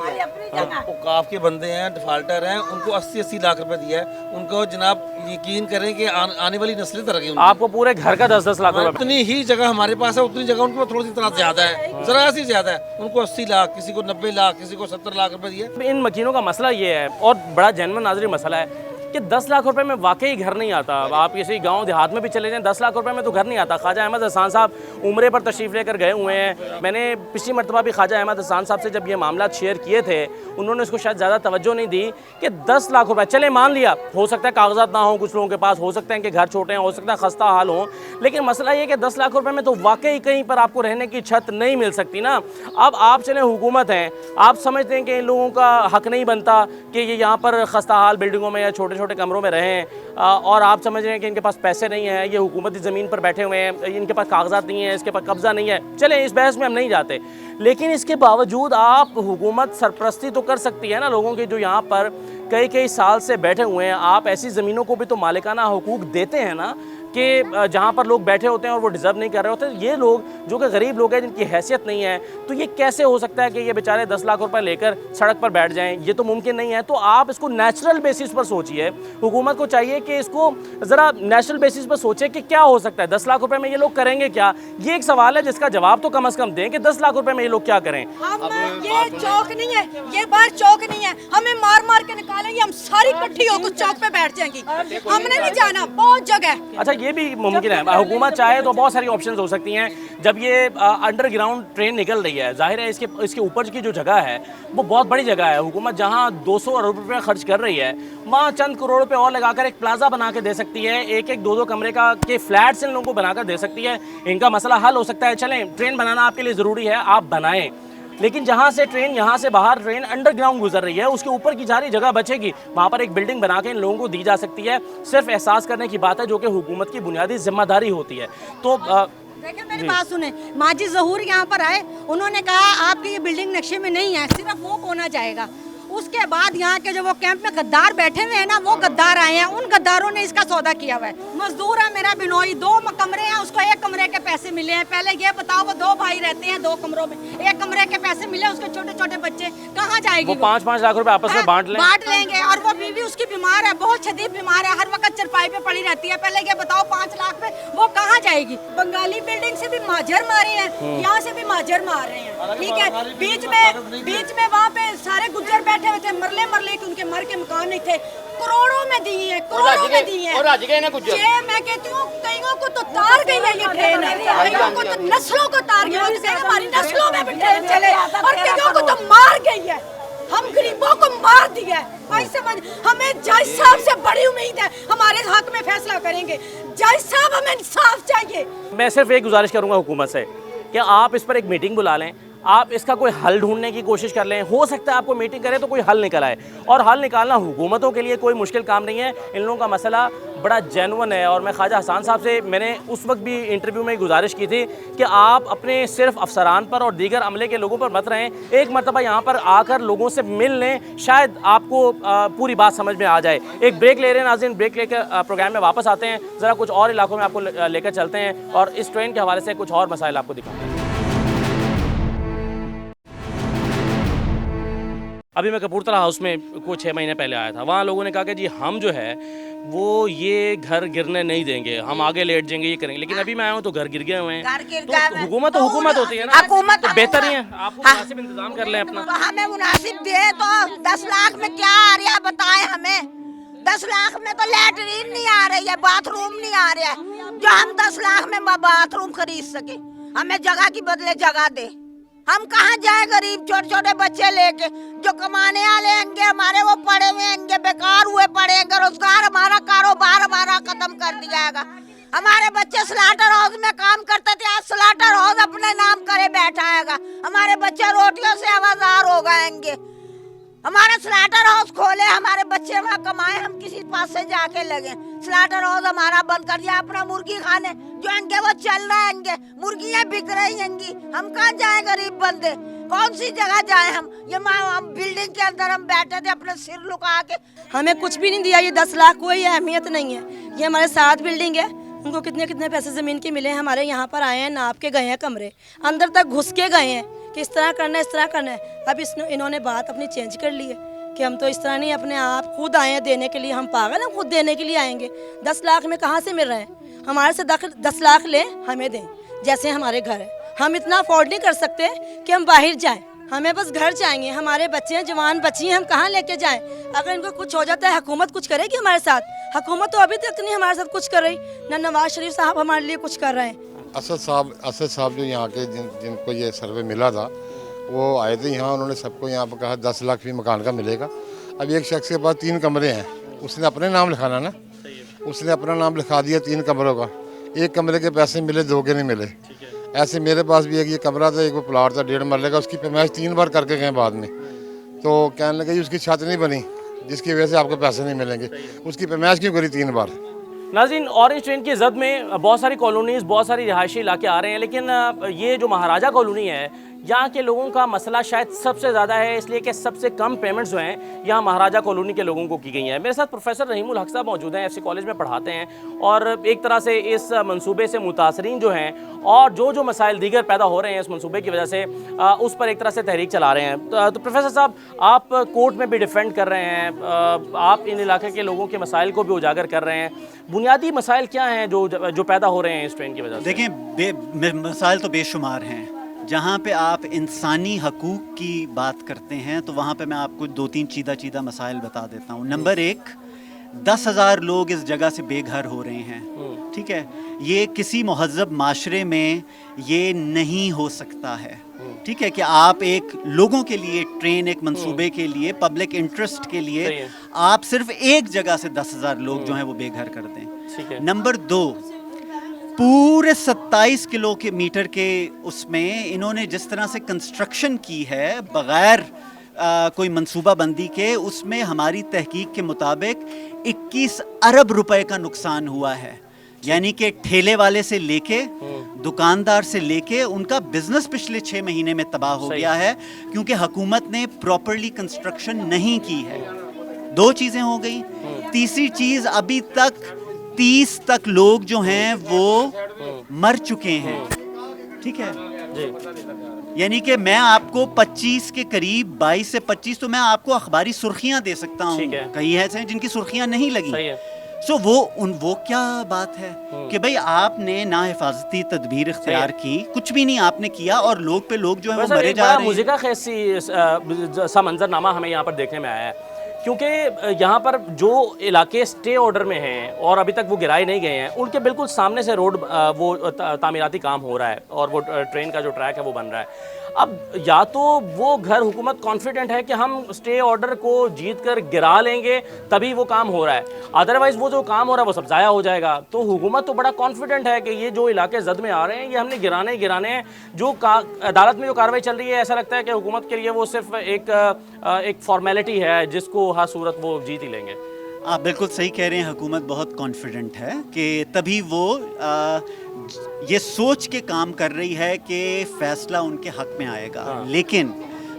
[SPEAKER 12] औकाफ के बंदे हैं, डिफाल्टर हैं, उनको 80-80 लाख रुपए दिया है। उनको जनाब यकीन करें कि आने वाली नस्लें तरक्की,
[SPEAKER 1] आपको पूरे घर का 10-10 लाख रुपए।
[SPEAKER 12] उतनी ही जगह हमारे पास है, उतनी जगह उनके पास थोड़ी सी तरह ज्यादा है, जरा सी ज्यादा है। उनको 80 लाख, किसी को 90 लाख, किसी को 70 लाख रुपए दिए।
[SPEAKER 1] इन मकीनों का मसला ये है, और बड़ा जेन्युइन नाज़रीन मसला है कि 10 लाख रुपए में वाकई घर नहीं आता। आप किसी गांव देहात में भी चले जाएं, 10 लाख रुपए में तो घर नहीं आता। ख्वाजा अहमद हसान साहब उम्रे पर तशरीफ़ लेकर गए हुए हैं। मैंने पिछली मरतबा भी ख्वाजा अहमद हसान साहब से जब ये मामला शेयर किए थे, उन्होंने इसको शायद ज़्यादा तवज्जो नहीं दी कि 10 लाख रुपए, चले मान लिया हो सकता है कागजात ना हो कुछ लोगों के पास, हो सकता है कि घर छोटे हैं, हो सकता है खस्ता हाल हो, लेकिन मसला ये कि 10 लाख रुपए में तो वाकई कहीं पर आपको रहने की छत नहीं मिल सकती ना। अब आप चले हुकूमत हैं, आप समझते हैं कि इन लोगों का हक नहीं बनता कि ये यहाँ पर खस्ता हाल बिल्डिंगों में या छोटे छोटे कमरों में रहें, और आप समझ रहे हैं कि इनके पास पैसे नहीं है, ये हुकूमती ज़मीन पर बैठे हुए हैं, इनके पास कागजात नहीं है, इसके पास कब्ज़ा नहीं है। चलें, इस बहस में हम नहीं जाते, लेकिन इसके बावजूद आप हुकूमत सरपरस्ती तो कर सकती है ना लोगों की जो यहाँ पर कई कई साल से बैठे हुए हैं। आप ऐसी ज़मीनों को भी तो मालिकाना हुकूक देते हैं ना कि जहाँ पर लोग बैठे होते हैं और वो डिज़र्व नहीं कर रहे होते। ये लोग जो कि गरीब लोग हैं, जिनकी हैसियत नहीं है, तो ये कैसे हो सकता है कि ये बेचारे 10 लाख रुपए लेकर सड़क पर बैठ जाएं? ये तो मुमकिन नहीं है। तो आप इसको नेचुरल बेसिस पर सोचिए। हुकूमत को चाहिए कि इसको ज़रा नेचुरल बेसिस पर सोचे कि क्या हो सकता है, 10 लाख रुपए में ये लोग करेंगे क्या? ये एक सवाल है जिसका जवाब तो कम अज़ कम दें कि 10 लाख रुपए में ये लोग क्या करें।
[SPEAKER 11] ये चौक नहीं है, ये बार चौक नहीं है, हमें मार मार के निकालेंगे, हम सारी इकट्ठी होकर चौक पे बैठ जाएंगी। हमने नहीं जाना, बहुत जगह।
[SPEAKER 1] अच्छा, ये भी मुमकिन है, हुकूमत चाहे तो बहुत सारी ऑप्शंस हो सकती हैं। जब ये अंडरग्राउंड ट्रेन निकल रही है, जाहिर है इसके ऊपर की जो जगह है वो बहुत बड़ी जगह है। हुकूमत जहाँ 200 अरब रुपये खर्च कर रही है, वहाँ चंद करोड़ रुपये और लगाकर एक प्लाजा बना के दे सकती है, एक 2-2 कमरे का के फ्लैट्स इन लोगों को बनाकर दे सकती है। इनका मसला हल हो सकता है। चलें, ट्रेन बनाना आपके लिए ज़रूरी है, आप बनाएं, लेकिन जहाँ से ट्रेन, यहाँ से बाहर ट्रेन अंडरग्राउंड गुजर रही है, उसके ऊपर की सारी जगह बचेगी, वहाँ पर एक बिल्डिंग बना के इन लोगों को दी जा सकती है। सिर्फ एहसास करने की बात है, जो कि हुकूमत की बुनियादी जिम्मेदारी होती है। तो
[SPEAKER 10] देखिए, मेरी बात सुने, माजी ज़हूर यहाँ पर आए, उन्होंने कहा आपकी ये बिल्डिंग नक्शे में नहीं है, सिर्फ वो होना जाएगा। उसके बाद यहाँ के जो वो कैंप में गद्दार बैठे हुए हैं ना, वो गद्दार आए हैं, उन गद्दारों ने इसका सौदा किया हुआ है। मजदूर है मेरा बिनोई, 2 कमरे हैं, उसको 1 कमरे के पैसे मिले हैं। पहले ये बताओ, वो 2 भाई रहते हैं 2 कमरों में, 1 कमरे के पैसे मिले, उसके छोटे छोटे बच्चे कहाँ जाएगी?
[SPEAKER 1] वो 5-5 लाख रुपए आपस में बांट
[SPEAKER 10] लेंगे। और वो बीवी उसकी बीमार है, बहुत शदीद बीमार है, हर वक्त चरपाई पे पड़ी रहती है। पहले ये बताओ, 5 लाख पे वो कहाँ जाएगी?
[SPEAKER 11] बंगाली बिल्डिंग से भी माजर मारे हैं, यहाँ से भी माजर मार रहे हैं, ठीक है। बीच में वहाँ पे सारे गुज्जर बैठे हुए थे, मरले के उनके मर के मकान नहीं थे, करोड़ों में दिए हैं, करोड़ों में दिए हैं। ये मैं कहती हूँ, कईयों को तो तार गई है ये ट्रेन, कईयों को तो नस्लों को तार गई है, हमारी नस्लों में भी ट्रेन चले, और कईयों को तो मार गई है। हम गरीबों को मार दिया है। भाई समझ, हमें जज साहब से बड़ी उम्मीद है, हमारे हक में फैसला करेंगे। जज साहब, हमें इंसाफ चाहिए।
[SPEAKER 1] मैं सिर्फ एक गुजारिश करूंगा हुकूमत से कि आप इस पर एक मीटिंग बुला लें, आप इसका कोई हल ढूंढने की कोशिश कर लें। हो सकता है आपको मीटिंग करें तो कोई हल निकल आए, और हल निकालना हुकूमतों के लिए कोई मुश्किल काम नहीं है। इन लोगों का मसला बड़ा जेन्युइन है, और मैं ख्वाजा हसन साहब से मैंने उस वक्त भी इंटरव्यू में गुजारिश की थी कि आप अपने सिर्फ अफसरान पर और दीगर अमले के लोगों पर मत रहें, एक मरतबा यहाँ पर आकर लोगों से मिल लें, शायद आपको पूरी बात समझ में आ जाए। एक ब्रेक ले रहे हैं नाज़रीन, ब्रेक लेकर प्रोग्राम में वापस आते हैं, ज़रा कुछ और इलाकों में आपको लेकर चलते हैं और इस ट्रेन के हवाले से कुछ और मसाइल आपको दिखाते हैं। अभी मैं कपूरथला हाउस में कुछ 6 महीने पहले आया था। वहाँ लोगों ने कहा कि जी हम जो है वो ये घर गिरने नहीं देंगे, हम आगे लेट जाएंगे, ये करेंगे। लेकिन अभी मैं आया हूँ तो घर गिर गए हुए हैं। तो हुकूमत होती है ना,
[SPEAKER 7] हुकूमत
[SPEAKER 1] तो बेहतर ही है आपको मुनासिब इंतजाम कर लें अपना।
[SPEAKER 7] तो हमें मुनासिब दे, तो 10 लाख में क्या आ रहा है बताएं हमें। 10 लाख में तो लैटरीन नहीं आ रही है, बाथरूम नहीं आ रहा है, जो हम 10 लाख में बाथरूम खरीद सके। हमें जगह की बदले जगह दे। हम कहाँ जाए गरीब छोटे छोटे बच्चे लेके, जो कमाने वाले होंगे हमारे वो पड़े हुए होंगे, बेकार हुए पड़ेंगे, रोजगार हमारा, कारोबार हमारा खत्म कर दिया जाएगा। हमारे बच्चे स्लाटर हाउस में काम करते थे, आज स्लाटर हाउस अपने नाम करे बैठा हैगा। हमारे बच्चे रोटियों से आवाजार हो गएंगे। हमारा स्लाटर हाउस खोले, हमारे बच्चे वहाँ कमाए, हम किसी पास से जाके लगे। स्लाटर हाउस हमारा बंद कर दिया, अपना मुर्गी खाने जो होंगे वो चल रहे होंगे, मुर्गियाँ बिक रही होंगी। हम कहाँ जाए गरीब बंदे, कौन सी जगह जाए हम? ये हम बिल्डिंग के अंदर हम बैठे थे अपने सिर लुका के।
[SPEAKER 11] हमें कुछ भी नहीं दिया, ये 10 लाख कोई अहमियत नहीं है। ये हमारे साथ बिल्डिंग है, उनको कितने कितने पैसे ज़मीन के मिले। हमारे यहाँ पर आए हैं, नाप के गए हैं, कमरे अंदर तक घुस के गए हैं कि इस तरह करना है, इस तरह करना है। अब इन्होंने बात अपनी चेंज कर ली है कि हम तो इस तरह नहीं, अपने आप खुद आए हैं देने के लिए। हम पागल हैं, खुद देने के लिए आएंगे। 10 लाख में कहाँ से मिल रहे हैं? हमारे से 10 लाख लें, हमें दें, जैसे हमारे घर है। हम इतना अफोर्ड नहीं कर सकते कि हम बाहर जाएं, हमें बस घर चाहिए। हमारे बच्चे हैं, जवान बच्ची हैं, हम कहाँ लेके जाएं? अगर इनको कुछ हो जाता है, हुकूमत कुछ करेगी हमारे साथ? हुकूमत तो अभी तक नहीं हमारे साथ कुछ कर रही, ना नवाज शरीफ साहब हमारे लिए कुछ कर रहे हैं।
[SPEAKER 13] असद साहब जो यहाँ के जिनको ये सर्वे मिला था, वो आए थे यहाँ, उन्होंने सबको यहाँ पर कहा 10 लाख भी मकान का मिलेगा। अब एक शख्स के पास 3 कमरे हैं, उसने अपने नाम लिखाना ना, उसने अपना नाम लिखा दिया 3 कमरों का। एक कमरे के पैसे मिले, 2 के नहीं मिले। ऐसे मेरे पास भी एक ये कमरा था, एक वो प्लाट था 1.5 मरले का, उसकी पैमाइश 3 बार करके गए बाद में। तो कहने लगे उसकी छत नहीं बनी, जिसकी वजह से आपको पैसे नहीं मिलेंगे। उसकी पैमाइश क्यों करी 3 बार?
[SPEAKER 1] नाज़रीन, ऑरेंज ट्रेन की जद में बहुत सारी कॉलोनीज़, बहुत सारी रिहायशी इलाके आ रहे हैं, लेकिन ये जो महाराजा कॉलोनी है, यहाँ के लोगों का मसला शायद सबसे ज़्यादा है, इसलिए कि सबसे कम पेमेंट्स जो हैं यहाँ महाराजा कॉलोनी के लोगों को की गई हैं। मेरे साथ प्रोफेसर रहीमुल हक साहब मौजूद हैं, FC कॉलेज में पढ़ाते हैं, और एक तरह से इस मंसूबे से मुतासरीन जो हैं और जो मसाइल दीगर पैदा हो रहे हैं इस मंसूबे की वजह से, उस पर एक तरह से तहरीक चला रहे हैं। तो प्रोफेसर साहब, आप कोर्ट में भी डिफेंड कर रहे हैं, आप इन इलाके के लोगों के मसाइल को भी उजागर कर रहे हैं। बुनियादी मसाइल क्या हैं जो पैदा हो रहे हैं इस ट्रेन की वजह से?
[SPEAKER 14] देखें, मसाइल तो बेशुमार हैं। जहाँ पे आप इंसानी हकूक़ की बात करते हैं तो वहाँ पे मैं आपको 2-3 चीदा मसाइल बता देता हूँ। नंबर 1, 10,000 लोग इस जगह से बेघर हो रहे हैं, ठीक है। ये किसी महज़्ज़ब माशरे में ये नहीं हो सकता है, ठीक है, कि आप एक लोगों के लिए ट्रेन, एक मंसूबे के लिए, पब्लिक इंटरेस्ट के लिए आप सिर्फ एक जगह से 10,000 लोग जो हैं वो बेघर कर दें। नंबर 2, पूरे 27 किलोमीटर के उसमें इन्होंने जिस तरह से कंस्ट्रक्शन की है बग़ैर कोई मंसूबा बंदी के, उसमें हमारी तहकीक के मुताबिक 21 अरब रुपए का नुकसान हुआ है। यानी कि ठेले वाले से लेके दुकानदार से लेके उनका बिजनेस पिछले 6 महीने में तबाह हो गया है, क्योंकि हुकूमत ने प्रॉपर्ली कंस्ट्रक्शन नहीं की है। 2 चीज़ें हो गई। तीसरी चीज़, अभी तक 30 तक लोग जो हैं वो मर चुके हैं, ठीक है। यानी कि मैं आपको 25 के करीब, 22 से 25, तो मैं आपको अखबारी सुर्खियां दे सकता हूँ। कई ऐसे हैं जिनकी सुर्खियां नहीं लगी। सो वो क्या बात है कि भाई आपने ना हिफाजती तदबीर इख्तियार की, कुछ भी नहीं आपने किया, और लोग पे लोग जो है वो मरे जा रहे हैं।
[SPEAKER 1] मुझे का सा मंजरनामा हमें यहाँ पर देखने में आया है क्योंकि यहाँ पर जो इलाके स्टे ऑर्डर में हैं और अभी तक वो गिराए नहीं गए हैं, उनके बिल्कुल सामने से रोड वो तामीराती काम हो रहा है और वो ट्रेन का जो ट्रैक है वो बन रहा है। अब या तो वो घर हुकूमत कॉन्फिडेंट है कि हम स्टे ऑर्डर को जीत कर गिरा लेंगे तभी वो काम हो रहा है, अदरवाइज़ वो जो काम हो रहा है वो सब ज़ाया हो जाएगा। तो हुकूमत तो बड़ा कॉन्फिडेंट है कि ये जो इलाके जद में आ रहे हैं ये हमने गिराने ही गिराने हैं। जो अदालत में जो कार्रवाई चल रही है, ऐसा लगता है कि हुकूमत के लिए वो सिर्फ एक फॉर्मेलिटी है जिसको हर सूरत वो जीत ही लेंगे।
[SPEAKER 14] आप बिल्कुल सही कह रहे हैं, हुकूमत बहुत कॉन्फिडेंट है कि तभी वो ये सोच के काम कर रही है कि फैसला उनके हक में आएगा। लेकिन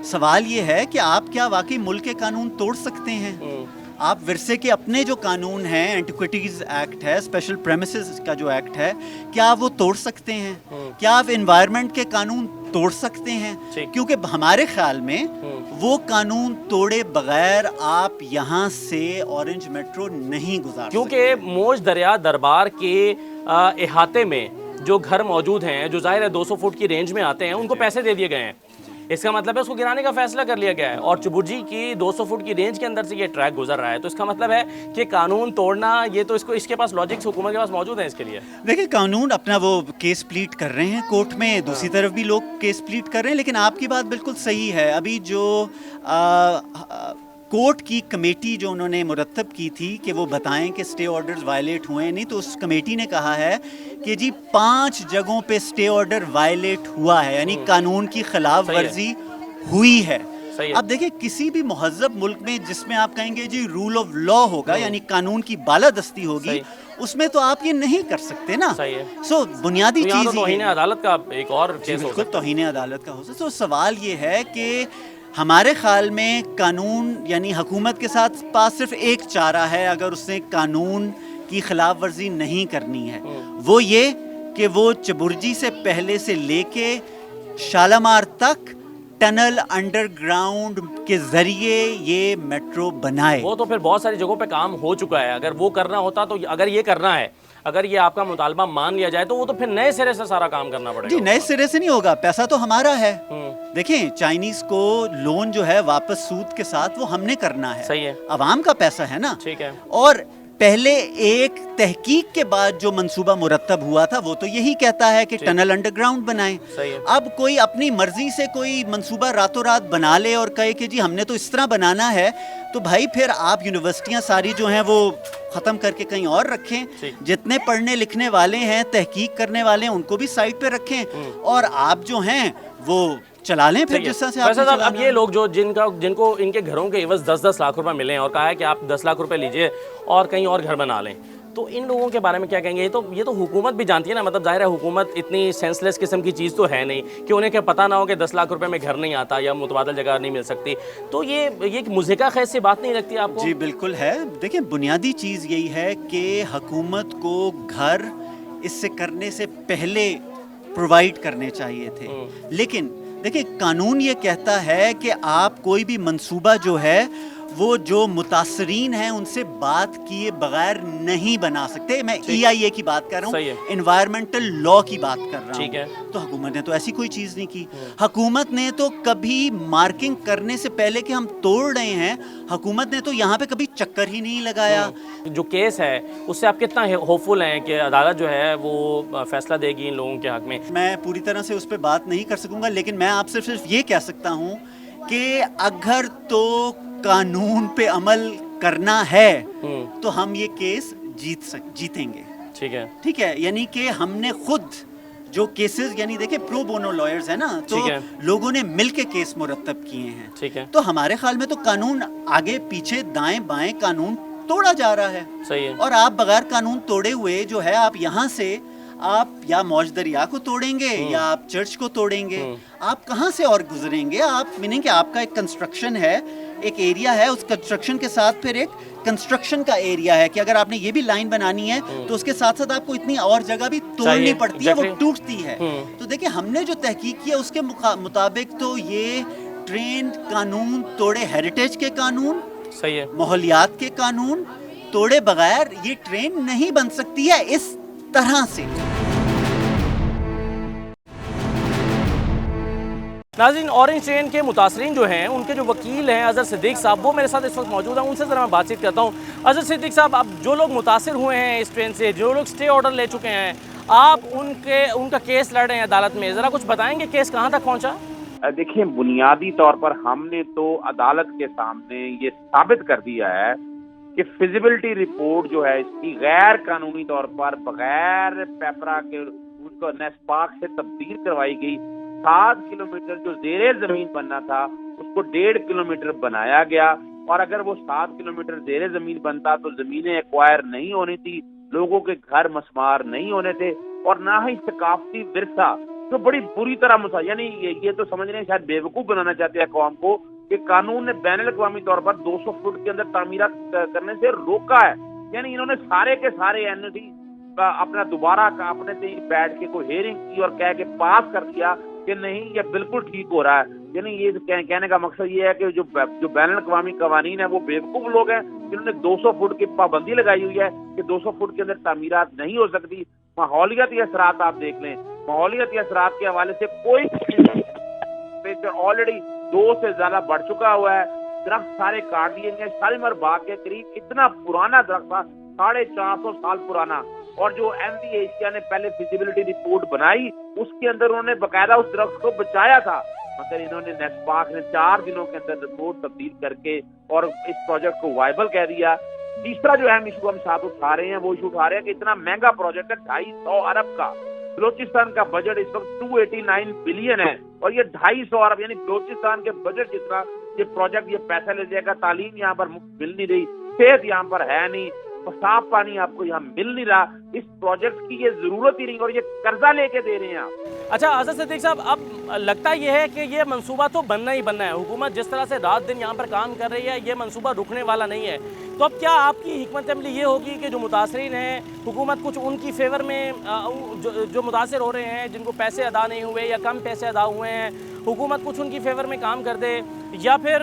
[SPEAKER 14] सवाल ये है कि आप क्या वाकई मुल्क के कानून तोड़ सकते हैं? आप विरसे के अपने जो कानून हैं, एंटिक्विटीज़ एक्ट है, स्पेशल प्रेमिसेस का जो एक्ट है, क्या आप वो तोड़ सकते हैं? क्या आप एनवायरनमेंट के कानून तोड़ सकते हैं? क्योंकि हमारे ख्याल में वो कानून तोड़े बगैर आप यहाँ से ऑरेंज मेट्रो नहीं गुजार
[SPEAKER 1] क्योंकि मौज दरिया दरबार के इहाते में जो घर मौजूद हैं, जो जाहिर है 200 फुट की रेंज में आते हैं, उनको पैसे दे दिए गए हैं। इसका मतलब है उसको गिराने का फैसला कर लिया गया है और चुबुर्जी की 200 फुट की रेंज के अंदर से ये ट्रैक गुजर रहा है। तो इसका मतलब है कि कानून तोड़ना, ये तो इसके पास लॉजिक्स हुकूमत के पास मौजूद है इसके लिए।
[SPEAKER 14] देखिए, कानून अपना वो केस प्लीट कर रहे हैं कोर्ट में, दूसरी तरफ भी लोग केस प्लीट कर रहे हैं। लेकिन आपकी बात बिल्कुल सही है। अभी जो कोर्ट की कमेटी जो उन्होंने मुरतब की थी कि वो बताएं कि स्टे ऑर्डर्स वायलेट हुए नहीं, तो उस कमेटी ने कहा है कि जी 5 जगहों पे स्टे ऑर्डर वायलेट हुआ है, यानी कानून की खिलाफ वर्जी हुई है। अब देखिए, किसी भी महज़्ज़ब मुल्क में जिसमें आप कहेंगे जी रूल ऑफ लॉ होगा, यानी कानून की बालादस्ती होगी, उसमें तो आप ये नहीं कर सकते ना। सो बुनियादी चीज़
[SPEAKER 1] तौहीन अदालत का एक और केस हो सकता है।
[SPEAKER 14] तौहीन अदालत का हो सकता है। तो सवाल ये है कि हमारे ख्याल में कानून, यानी हुकूमत के साथ पास सिर्फ एक चारा है अगर उसने कानून की खिलाफ वर्जी नहीं करनी है, वो ये कि वो चबुर्जी से पहले से लेके शालामार तक टनल अंडरग्राउंड के जरिए ये मेट्रो बनाए।
[SPEAKER 1] वो तो फिर बहुत सारी जगहों पे काम हो चुका है। अगर वो करना होता तो, अगर ये करना है, अगर ये आपका मुतालबा मान लिया जाए, तो वो तो फिर नए सिरे से सारा काम करना पड़ेगा।
[SPEAKER 14] जी, नए सिरे से नहीं होगा, पैसा तो हमारा है। देखिए, चाइनीज को लोन जो है वापस सूद के साथ वो हमने करना है।
[SPEAKER 1] सही है,
[SPEAKER 14] अवाम का पैसा है ना।
[SPEAKER 1] ठीक है।
[SPEAKER 14] और पहले एक तहकीक के बाद जो मंसूबा मुरतब हुआ था वो तो यही कहता है कि टनल अंडरग्राउंड बनाएं। अब कोई अपनी मर्जी से कोई मंसूबा रातों रात बना ले और कहे कि जी हमने तो इस तरह बनाना है, तो भाई फिर आप यूनिवर्सिटियां सारी जो हैं वो ख़त्म करके कहीं और रखें। जितने पढ़ने लिखने वाले हैं, तहकीक करने वाले हैं, उनको भी साइड पे रखें और आप जो हैं वो चला लें फिर जिस तरह से आपने
[SPEAKER 1] अब ये लोग जो जिनको इनके घरों के एवज 10-10 लाख रुपए मिले हैं और कहा है कि आप 10 लाख रुपए लीजिए और कहीं और घर बना लें, तो इन लोगों के बारे में क्या कहेंगे? ये तो हुकूमत भी जानती है ना। मतलब जाहिर है हुकूमत इतनी सेंसलेस किस्म की चीज़ तो है नहीं कि उन्हें क्या पता ना हो कि 10 लाख रुपए में घर नहीं आता या मुतबादल जगह नहीं मिल सकती। तो ये एक मुज़िका खैर से बात नहीं लगती आपको?
[SPEAKER 14] जी बिल्कुल है। देखिए, बुनियादी चीज़ यही है कि हुकूमत को घर इससे करने से पहले प्रोवाइड करने चाहिए थे। लेकिन देखिए, कानून ये कहता है कि आप कोई भी मंसूबा जो है वो जो मुतासरीन हैं उनसे बात किए बगैर नहीं बना सकते। मैं EIA की बात कर रहा हूँ, एनवायरमेंटल लॉ की बात कर रहा हूँ।
[SPEAKER 1] ठीक है।
[SPEAKER 14] तो हुकूमत ने तो ऐसी कोई चीज़ नहीं की। हुकूमत ने तो कभी मार्किंग करने से पहले कि हम तोड़ रहे हैं, हुकूमत ने तो यहाँ पे कभी चक्कर ही नहीं लगाया।
[SPEAKER 1] जो केस है उससे आप कितना होपफुल हैं कि अदालत जो है वो फैसला देगी इन लोगों के हक में?
[SPEAKER 14] मैं पूरी तरह से उस पर बात नहीं कर सकूँगा, लेकिन मैं आपसे सिर्फ ये कह सकता हूँ कि अगर तो कानून पे अमल करना है तो हम ये केस जीतेंगे। ठीक है। यानी कि हमने खुद जो केसेस, यानी देखिए प्रो बोनो लॉयर्स है ना, तो लोगों ने मिलके केस मुरतब किए हैं।
[SPEAKER 1] ठीक है।
[SPEAKER 14] तो हमारे ख्याल में तो कानून आगे पीछे दाएं बाएं कानून तोड़ा जा रहा है।
[SPEAKER 1] सही है।
[SPEAKER 14] और आप बगैर कानून तोड़े हुए जो है, आप यहाँ से आप या मौज दरिया को तोड़ेंगे या आप चर्च को तोड़ेंगे, आप कहाँ से और गुजरेंगे? आप मीनिंग कि आपका एक कंस्ट्रक्शन है, एक एरिया है, उस कंस्ट्रक्शन के साथ फिर एक कंस्ट्रक्शन का एरिया है कि अगर आपने ये भी लाइन बनानी है तो उसके साथ साथ आपको इतनी और जगह भी तोड़नी पड़ती है, वो टूटती है। तो देखिए, हमने जो तहकीक किया उसके मुताबिक तो ये ट्रेन कानून तोड़े, हेरिटेज के कानून,
[SPEAKER 1] सही है,
[SPEAKER 14] माहौलियात के कानून तोड़े बगैर ये ट्रेन नहीं बन सकती है इस तरह से।
[SPEAKER 1] नाज़रीन, ऑरेंज ट्रेन के मुतासरीन जो हैं, उनके जो वकील हैं अज़हर सिद्दीक साहब, वो मेरे साथ इस वक्त मौजूद हैं। उनसे ज़रा मैं बातचीत करता हूँ। अज़हर सिद्दीक साहब, अब जो लोग मुतासर हुए हैं इस ट्रेन से, जो लोग स्टे ऑर्डर ले चुके हैं, आप उनका केस लड़ रहे हैं अदालत में, ज़रा कुछ बताएंगे केस कहाँ तक पहुँचा?
[SPEAKER 15] देखिए, बुनियादी तौर पर हमने तो अदालत के सामने ये साबित कर दिया है कि फिजिबिलिटी रिपोर्ट जो है इसकी गैर कानूनी तौर पर बगैर पेपरा के उसको नेस्पाक से तब्दील करवाई गई। 7 किलोमीटर जो जेरे जमीन बनना था उसको 1.5 किलोमीटर बनाया गया, और अगर वो 7 किलोमीटर जेरे जमीन बनता तो जमीनें एक्वायर नहीं होनी थी, लोगों के घर मस्मार नहीं होने थे, और ना ही सकाफती विरसा जो बड़ी बुरी तरह यानी ये तो समझ रहे हैं, शायद बेवकूफ बनाना चाहते हैं कौम को कि कानून ने बैनुल-अक़वामी तौर पर 200 फुट के अंदर तामीरात करने से रोका है। यानी इन्होंने सारे के सारे एनओटी अपना दोबारा अपने से बैठ के कोई हेयरिंग की और कह के पास कर दिया कि नहीं ये बिल्कुल ठीक हो रहा है। यानी ये कहने का मकसद ये है कि जो बैनुल-अक़वामी कवानीन है वो बेवकूफ लोग हैं जिन्होंने 200 फुट की पाबंदी लगाई हुई है कि 200 फुट के अंदर तामीरात नहीं हो सकती। माहौलियाती असरात आप देख लें, माहौलियाती असरात के हवाले से कोई ऑलरेडी 2 से ज्यादा बढ़ चुका हुआ है। दरख्त सारे काट दिए गए। शालीमार बाग के करीब इतना पुराना दरख्त था, 450 साल पुराना, और जो MD एशिया ने पहले फिजिबिलिटी रिपोर्ट बनाई उसके अंदर उन्होंने बकायदा उस दरख्त को बचाया था, मगर इन्होंने नेस्पाक ने 4 दिनों के अंदर रिपोर्ट तब्दील करके और इस प्रोजेक्ट को वायबल कह दिया। तीसरा जो अहम इशू हम साथ उठा रहे हैं वो इशू उठा रहे हैं कि इतना महंगा प्रोजेक्ट है, 250 अरब का। बलोचिस्तान का बजट इस वक्त 289 बिलियन है, और ये 250 अरब यानी बलोचिस्तान के बजट जितना ये प्रोजेक्ट ये पैसा ले जाएगा। तालीम यहाँ पर मुफ्त मिल नहीं रही, सेहत यहाँ पर है नहीं, साफ पानी आपको यहाँ मिल नहीं रहा। इस प्रोजेक्ट की ये जरूरत ही नहीं, और ये कर्जा लेके दे रहे हैं आप।
[SPEAKER 1] अच्छा अज़हर सिद्दीक साहब, अब लगता ये है कि ये मंसूबा तो बनना ही बनना है। हुकूमत जिस तरह से रात दिन यहाँ पर काम कर रही है, ये मंसूबा रुकने वाला नहीं है। तो अब क्या आपकी हिकमत अमली ये होगी कि जो मुतासरीन हैं, हुकूमत कुछ उनकी फेवर में जो मुतासर हो रहे हैं, जिनको पैसे अदा नहीं हुए या कम पैसे अदा हुए हैं, हुकूमत कुछ उनकी फेवर में काम कर दे, या फिर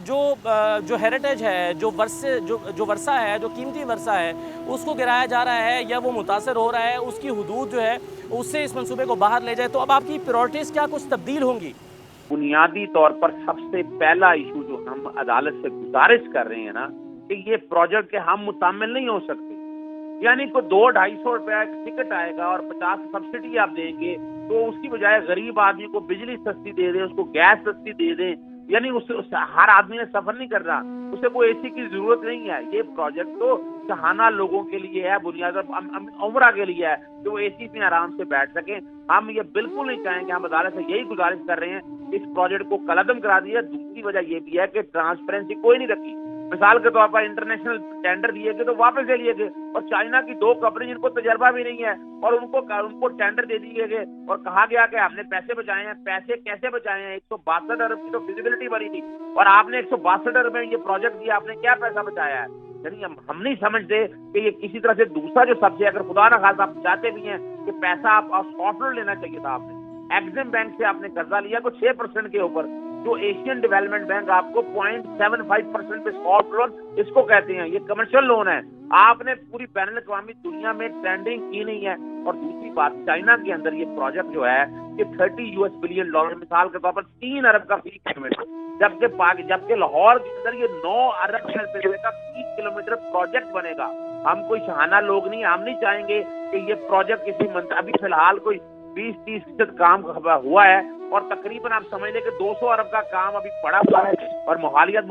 [SPEAKER 1] जो हेरिटेज है, जो वर्सा है, जो कीमती वर्सा है, उसको गिराया जा रहा है या वो मुतासर हो रहा है, उसकी हुदूद जो है उससे इस मंसूबे को बाहर ले जाए। तो अब आपकी प्रायोरिटीज़ क्या कुछ तब्दील होंगी?
[SPEAKER 15] बुनियादी तौर पर सबसे पहला इशू जो हम अदालत से गुजारिश कर रहे हैं ना कि ये प्रोजेक्ट के हम मुतामिल नहीं हो सकते। यानी को 200-250 रुपया टिकट आएगा और 50 सब्सिडी आप देंगे, तो उसकी बजाय गरीब आदमी को बिजली सस्ती दे दें, उसको गैस सस्ती दे दें। यानी उससे हर आदमी ने सफर नहीं करना, उसे कोई एसी की जरूरत नहीं है। ये प्रोजेक्ट तो शहाना लोगों के लिए है, बुनियाद उम्रा के लिए है, जो वो एसी में आराम से बैठ सकें। हम ये बिल्कुल नहीं चाहेंगे, हम अदालत से यही गुजारिश कर रहे हैं इस प्रोजेक्ट को कलअदम करा दिया। दूसरी वजह ये भी है कि ट्रांसपेरेंसी कोई नहीं रखी। मिसाल के तौर पर इंटरनेशनल टेंडर दिए गए तो वापस ले लिए गए, और चाइना की 2 कंपनी जिनको तजर्बा भी नहीं है और उनको टेंडर दे दिए गए और कहा गया कि हमने पैसे बचाए हैं। पैसे कैसे बचाए हैं? 162 अरब की तो फिजिबिलिटी बनी थी, और आपने 162 अरब में ये प्रोजेक्ट दिया, आपने क्या पैसा बचाया है? यानी हम नहीं समझते कि ये किसी तरह से दूसरा जो सबसे, अगर खुदा ना खासा आप चाहते भी हैं कि पैसा आप सॉफ्टवेयर लेना चाहिए था, आपने एक्सिम बैंक से आपने कर्जा लिया को 6% के ऊपर, जो एशियन डेवलपमेंट बैंक आपको 0.75% पे सॉफ्ट लोन इसको कहते हैं, ये कमर्शियल लोन है। आपने पूरी बैनुल-अक़वामी दुनिया में ट्रेंडिंग की नहीं है। और दूसरी बात, चाइना के अंदर ये प्रोजेक्ट जो है ये $30 बिलियन, मिसाल के तौर पर 3 अरब का 3 किलोमीटर, जबकि लाहौर के अंदर ये 9 अरब रुपए का 30 किलोमीटर प्रोजेक्ट बनेगा। हम कोई शहाना लोग नहीं, हम नहीं चाहेंगे कि ये प्रोजेक्ट किसी अभी फिलहाल कोई 20-30% काम हुआ है, और तकरीबन आप समझ लें कि 200 अरब का काम अभी पड़ा हुआ है। और मोहालियत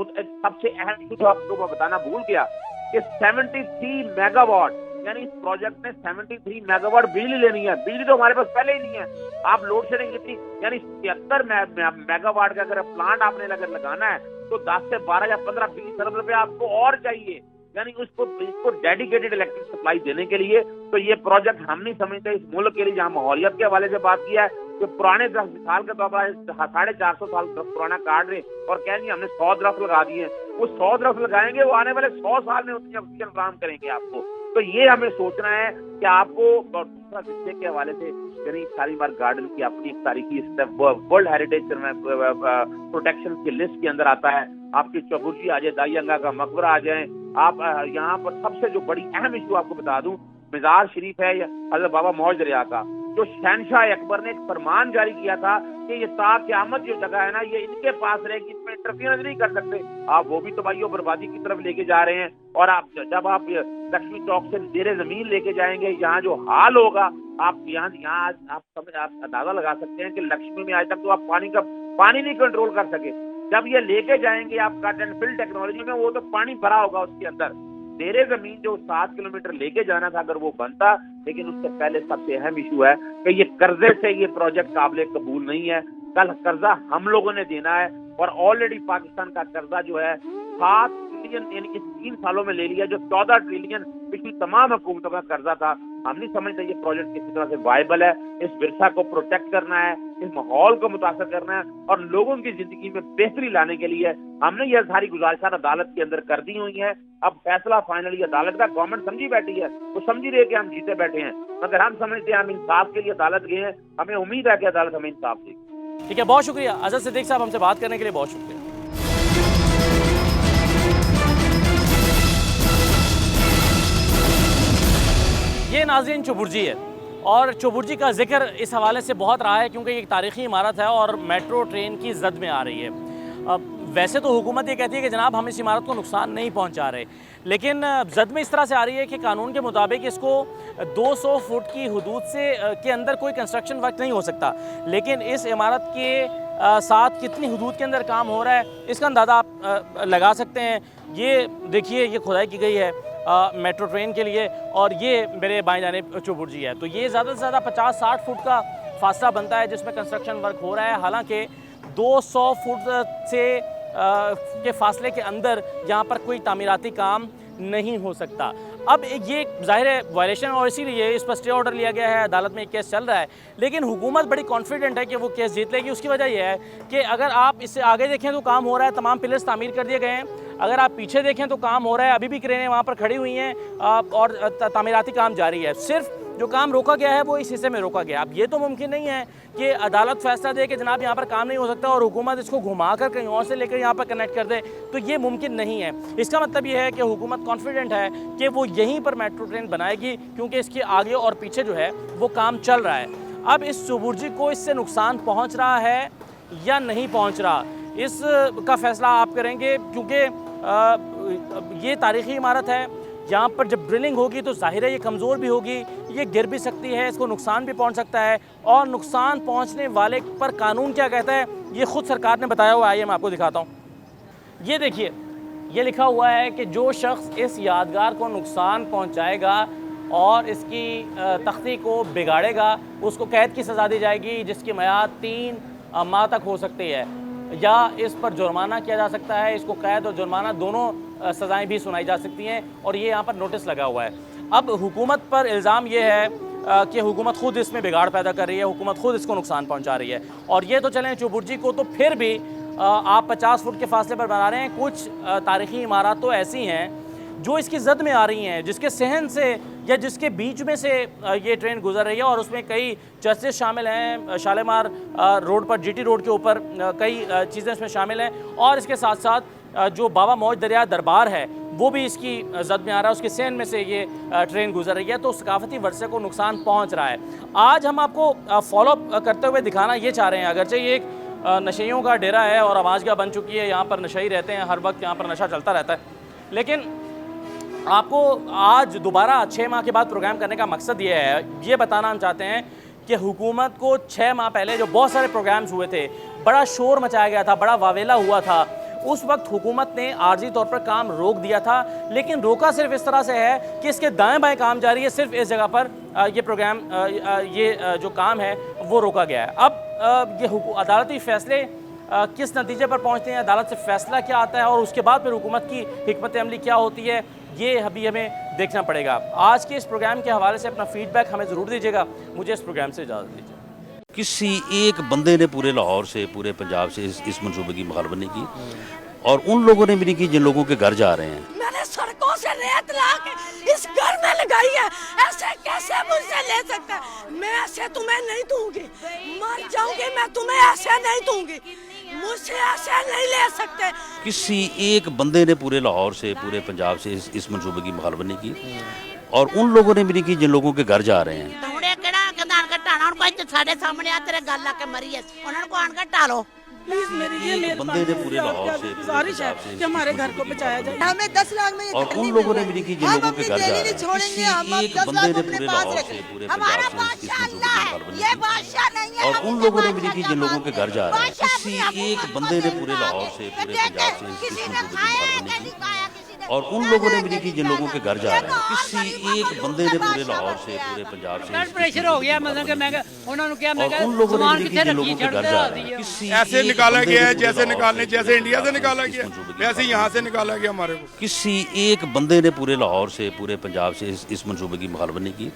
[SPEAKER 15] सबसे अहम इशू आपको मैं बताना भूल गया कि 73 मेगावाट, यानी इस प्रोजेक्ट ने 73 मेगावाट बिजली लेनी है। बिजली तो हमारे पास पहले ही नहीं है, आप लोड शेडिंग कितनी, यानी 73 मेगावाट का अगर प्लांट आपने अगर लगाना है तो 10 से 12 या 15-20 अरब रुपए आपको और चाहिए, यानी इसको डेडिकेटेड इलेक्ट्रिक सप्लाई देने के लिए। तो ये प्रोजेक्ट हम नहीं समझते इस मुल्क के लिए, जहाँ माहौलियत के हवाले से बात किया है कि पुराने दरख्त मिसाल के तौर पर 450 साल पुराना काट रहे और कह दिए हमने 100 दरख्त लगा दिए, वो 100 दरख्त लगाएंगे, वो आने वाले 100 साल में उतनी ऑक्सीजन काम करेंगे आपको। तो ये हमें सोचना है कि आपको, और दूसरा विषय के हवाले से, यानी शालीमार गार्डन की अपनी एक तारीखी वर्ल्ड हेरिटेज प्रोटेक्शन की लिस्ट के अंदर आता है। आपकी चौबुर्जी आ जाए, दाईअंगा का मकबरा आ जाए, आप यहाँ पर सबसे जो बड़ी अहम इशू आपको बता दूं, मज़ार शरीफ है हज़रत बाबा मौज दरिया का, जो शहनशाह अकबर ने एक फरमान जारी किया था कि ये क़यामत जो जगह है ना ये इनके पास रहेगी, इसमें इंटरफियरेंस नहीं कर सकते। आप वो भी तबाही और बर्बादी की तरफ लेके जा रहे हैं। और आप जब आप लक्ष्मी चौक से जेरे जमीन लेके जाएंगे, यहाँ जो हाल होगा, आप यहाँ आप अंदाजा लगा सकते हैं कि लक्ष्मी में आज तक तो आप पानी नहीं कंट्रोल कर सके। जब ये लेके जाएंगे आप कट एंड फिल टेक्नोलॉजी में, वो तो पानी भरा होगा उसके अंदर। जेरे जमीन जो 7 किलोमीटर लेके जाना था अगर वो बनता, लेकिन उससे पहले सबसे अहम इशू है कि ये कर्जे से ये प्रोजेक्ट काबिल कबूल नहीं है। कल कर्जा हम लोगों ने देना है और ऑलरेडी पाकिस्तान का कर्जा जो है 7 ट्रिलियन यानी कि 3 सालों में ले लिया, जो 14 ट्रिलियन पिछली तमाम हुकूमतों का कर्जा था। हम नहीं समझते ये प्रोजेक्ट किसी तरह से वायबल है। इस विरसा को प्रोटेक्ट करना है, इस माहौल को मुतासर करना है और लोगों की जिंदगी में बेहतरी लाने के लिए हमने ये सारी गुजारिशात अदालत के अंदर कर दी हुई है। अब फैसला फाइनली अदालत का, गवर्नमेंट समझी बैठी है, वो समझी रही है कि हम जीते बैठे हैं, मगर हम समझते हैं हम इंसाफ के लिए अदालत गए हैं, हमें उम्मीद है कि अदालत हमें इंसाफ देगी।
[SPEAKER 1] ठीक है, बहुत शुक्रिया अजहर सिद्दीक साहब, हमसे बात करने के लिए बहुत शुक्रिया। ये नाज़रीन चौबुर्जी है और चौबुर्जी का जिक्र इस हवाले से बहुत रहा है क्योंकि ये एक तारीख़ी इमारत है और मेट्रो ट्रेन की जद में आ रही है। वैसे तो हुकूमत ये कहती है कि जनाब हम इस इमारत को नुकसान नहीं पहुंचा रहे, लेकिन जद में इस तरह से आ रही है कि कानून के मुताबिक इसको 200 फुट की हदूद से के अंदर कोई कंस्ट्रक्शन वर्क नहीं हो सकता। लेकिन इस इमारत के साथ कितनी हदूद के अंदर काम हो रहा है इसका अंदाज़ा आप लगा सकते हैं। ये देखिए, ये खुदाई की गई है मेट्रो ट्रेन के लिए और ये मेरे बाएं जानिब चौबुर्जी है। तो ये ज़्यादा से ज़्यादा 50-60 फुट का फासला बनता है जिसमें कंस्ट्रक्शन वर्क हो रहा है। हालांकि 200 फुट से के फासले के अंदर यहाँ पर कोई तामीराती काम नहीं हो सकता। अब ये ज़ाहिर है वायलेशन और इसीलिए इस पर स्टे ऑर्डर लिया गया है, अदालत में एक केस चल रहा है। लेकिन हुकूमत बड़ी कॉन्फिडेंट है कि वो केस जीत लेगी। उसकी वजह यह है कि अगर आप इससे आगे देखें तो काम हो रहा है, तमाम पिलर्स तामीर कर दिए गए हैं। अगर आप पीछे देखें तो काम हो रहा है, अभी भी क्रेनें वहाँ पर खड़ी हुई हैं और तामीराती काम जारी है। सिर्फ जो काम रोका गया है वो इस हिस्से में रोका गया। अब ये तो मुमकिन नहीं है कि अदालत फैसला दे कि जनाब यहाँ पर काम नहीं हो सकता और हुकूमत इसको घुमाकर कहीं और से लेकर यहाँ पर कनेक्ट कर दे, तो ये मुमकिन नहीं है। इसका मतलब ये है कि हुकूमत कॉन्फिडेंट है कि वो यहीं पर मेट्रो ट्रेन बनाएगी क्योंकि इसके आगे और पीछे जो है वो काम चल रहा है। अब इस चौबुर्जी को इससे नुकसान पहुँच रहा है या नहीं पहुँच रहा, इस का फैसला आप करेंगे क्योंकि ये तारीख़ी इमारत है। यहाँ पर जब ड्रिलिंग होगी तो जाहिर है ये कमज़ोर भी होगी, ये गिर भी सकती है, इसको नुकसान भी पहुँच सकता है। और नुकसान पहुँचने वाले पर कानून क्या कहता है ये ख़ुद सरकार ने बताया हुआ है। आइए मैं आपको दिखाता हूँ। ये देखिए, ये लिखा हुआ है कि जो शख्स इस यादगार को नुकसान पहुँचाएगा और इसकी तख्ती को बिगाड़ेगा उसको कैद की सज़ा दी जाएगी जिसकी मियाद 3 माह तक हो सकती है या इस पर जुर्माना किया जा सकता है। इसको कैद और जुर्माना दोनों सज़ाएं भी सुनाई जा सकती हैं और ये यहाँ पर नोटिस लगा हुआ है। अब हुकूमत पर इल्ज़ाम ये है कि हुकूमत ख़ुद इसमें बिगाड़ पैदा कर रही है, हुकूमत ख़ुद इसको नुकसान पहुँचा रही है। और ये तो चलें चौबुर्जी को, तो फिर भी आप 50 फुट के फासले पर बना रहे हैं। कुछ तारीख़ी इमारत तो ऐसी हैं जो इसकी जद में आ रही हैं, जिसके सहन से या जिसके बीच में से ये ट्रेन गुजर रही है और उसमें कई चर्चेज शामिल हैं। शालीमार रोड पर, GT रोड के ऊपर कई चीज़ें इसमें शामिल हैं और इसके साथ साथ जो बाबा मौज दरिया दरबार है वो भी इसकी जद में आ रहा है, उसके सहन में से ये ट्रेन गुजर रही है। तो सकाफती वर्षे को नुकसान पहुँच रहा है। आज हम आपको फॉलोअप करते हुए दिखाना ये चाह रहे हैं, अगरचे ये एक नशेइयों का डेरा है और आवाज़गाह बन चुकी है, यहाँ पर नशेई रहते हैं, हर वक्त यहाँ पर नशा चलता रहता है। लेकिन आपको आज दोबारा 6 माह के बाद प्रोग्राम करने का मकसद ये है, ये बताना हम चाहते हैं कि हुकूमत को 6 माह पहले जो बहुत सारे प्रोग्राम्स हुए थे, बड़ा शोर मचाया गया था, बड़ा वावेला हुआ था, उस वक्त हुकूमत ने आर्जी तौर पर काम रोक दिया था। लेकिन रोका सिर्फ इस तरह से है कि इसके दाएं बाएं काम जारी है, सिर्फ इस जगह पर ये प्रोग्राम ये जो काम है वो रोका गया है। अब ये अदालती फैसले किस नतीजे पर पहुँचते हैं, अदालत से फैसला क्या आता है और उसके बाद फिर हुकूमत की हिकमत अमली क्या होती है, ये अभी हमें देखना पड़ेगा। आज के इस प्रोग्राम के हवाले से अपना फीडबैक हमें ज़रूर दीजिएगा। मुझे इस प्रोग्राम से इजाज़त दीजिए।
[SPEAKER 16] किसी एक बंदे ने पूरे लाहौर से, पूरे पंजाब से इस मंसूबे की मुखालफत नहीं की और उन लोगों ने भी नहीं की जिन लोगों के घर जा रहे हैं।
[SPEAKER 7] मैंने सड़कों से रेत ला के इस घर में लगाई है, ऐसे कैसे मुझसे ले सकता है? मैं ऐसे तुम्हें नहीं दूंगी, मर जाऊंगी मैं, तुम्हें ऐसे नहीं दूंगी, मुझसे ऐसे नहीं ले सकते।
[SPEAKER 16] किसी एक बंदे ने पूरे लाहौर से, पूरे पंजाब से इस मंसूबे की मुखालफत नहीं की और उन लोगों ने भी नहीं की जिन लोगों के घर जा रहे हैं।
[SPEAKER 4] ਸਾਡੇ ਸਾਹਮਣੇ ਆ ਤੇਰੇ ਗੱਲ ਲਾ ਕੇ ਮਰੀ ਐ ਉਹਨਾਂ ਨੂੰ ਆਣ ਕੇ ਢਾਲੋ
[SPEAKER 7] प्लीज मेरी ये
[SPEAKER 16] एक बंदे ने पूरे लाहौर से
[SPEAKER 7] गुजारिश है कि हमारे घर को बचाया जाए।
[SPEAKER 9] हमें 10 लाख में ये
[SPEAKER 16] और उन लोगों ने भी नहीं की जिन लोगों के घर जा रहे हैं
[SPEAKER 9] छोड़ेंगे, हम
[SPEAKER 16] एक बंदे ने पूरे लाहौर से पूरे
[SPEAKER 4] हमारा
[SPEAKER 16] पंजाब से
[SPEAKER 4] बादशाह अल्लाह है, ये बादशाह नहीं है।
[SPEAKER 16] और उन लोगों ने भी नहीं की जिन लोगों के घर जा रहे हैं किसी एक बंदे ने पूरे लाहौर से पूरे पंजाब से
[SPEAKER 4] किसी ने खाया है कि नहीं खाया,
[SPEAKER 16] और उन लोगों ने भी नहीं की जिन लोगों के घर जा रहे हैं किसी एक बंदे ने पूरे लाहौर से पूरे पंजाब से
[SPEAKER 5] प्रेशर हो गया मतलब कि मैं उन्होंने क्या मैं
[SPEAKER 16] और उन लोगों ने भी नहीं की जिन लोगों के घर जा रहे हैं किसी
[SPEAKER 17] ऐसे निकाला गया है जैसे निकालने जैसे इंडिया से निकाला गया वैसे यहाँ से निकाला गया हमारे को।
[SPEAKER 16] किसी एक बंदे ने पूरे लाहौर से पूरे पंजाब से इस मंसूबे की मुखालफत नहीं की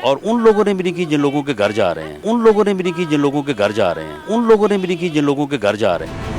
[SPEAKER 16] और उन लोगों ने भी नहीं की जिन लोगों के घर जा रहे हैं उन लोगों ने भी नहीं की जिन लोगों के घर जा रहे हैं उन लोगों ने भी नहीं की जिन लोगों के घर जा रहे हैं।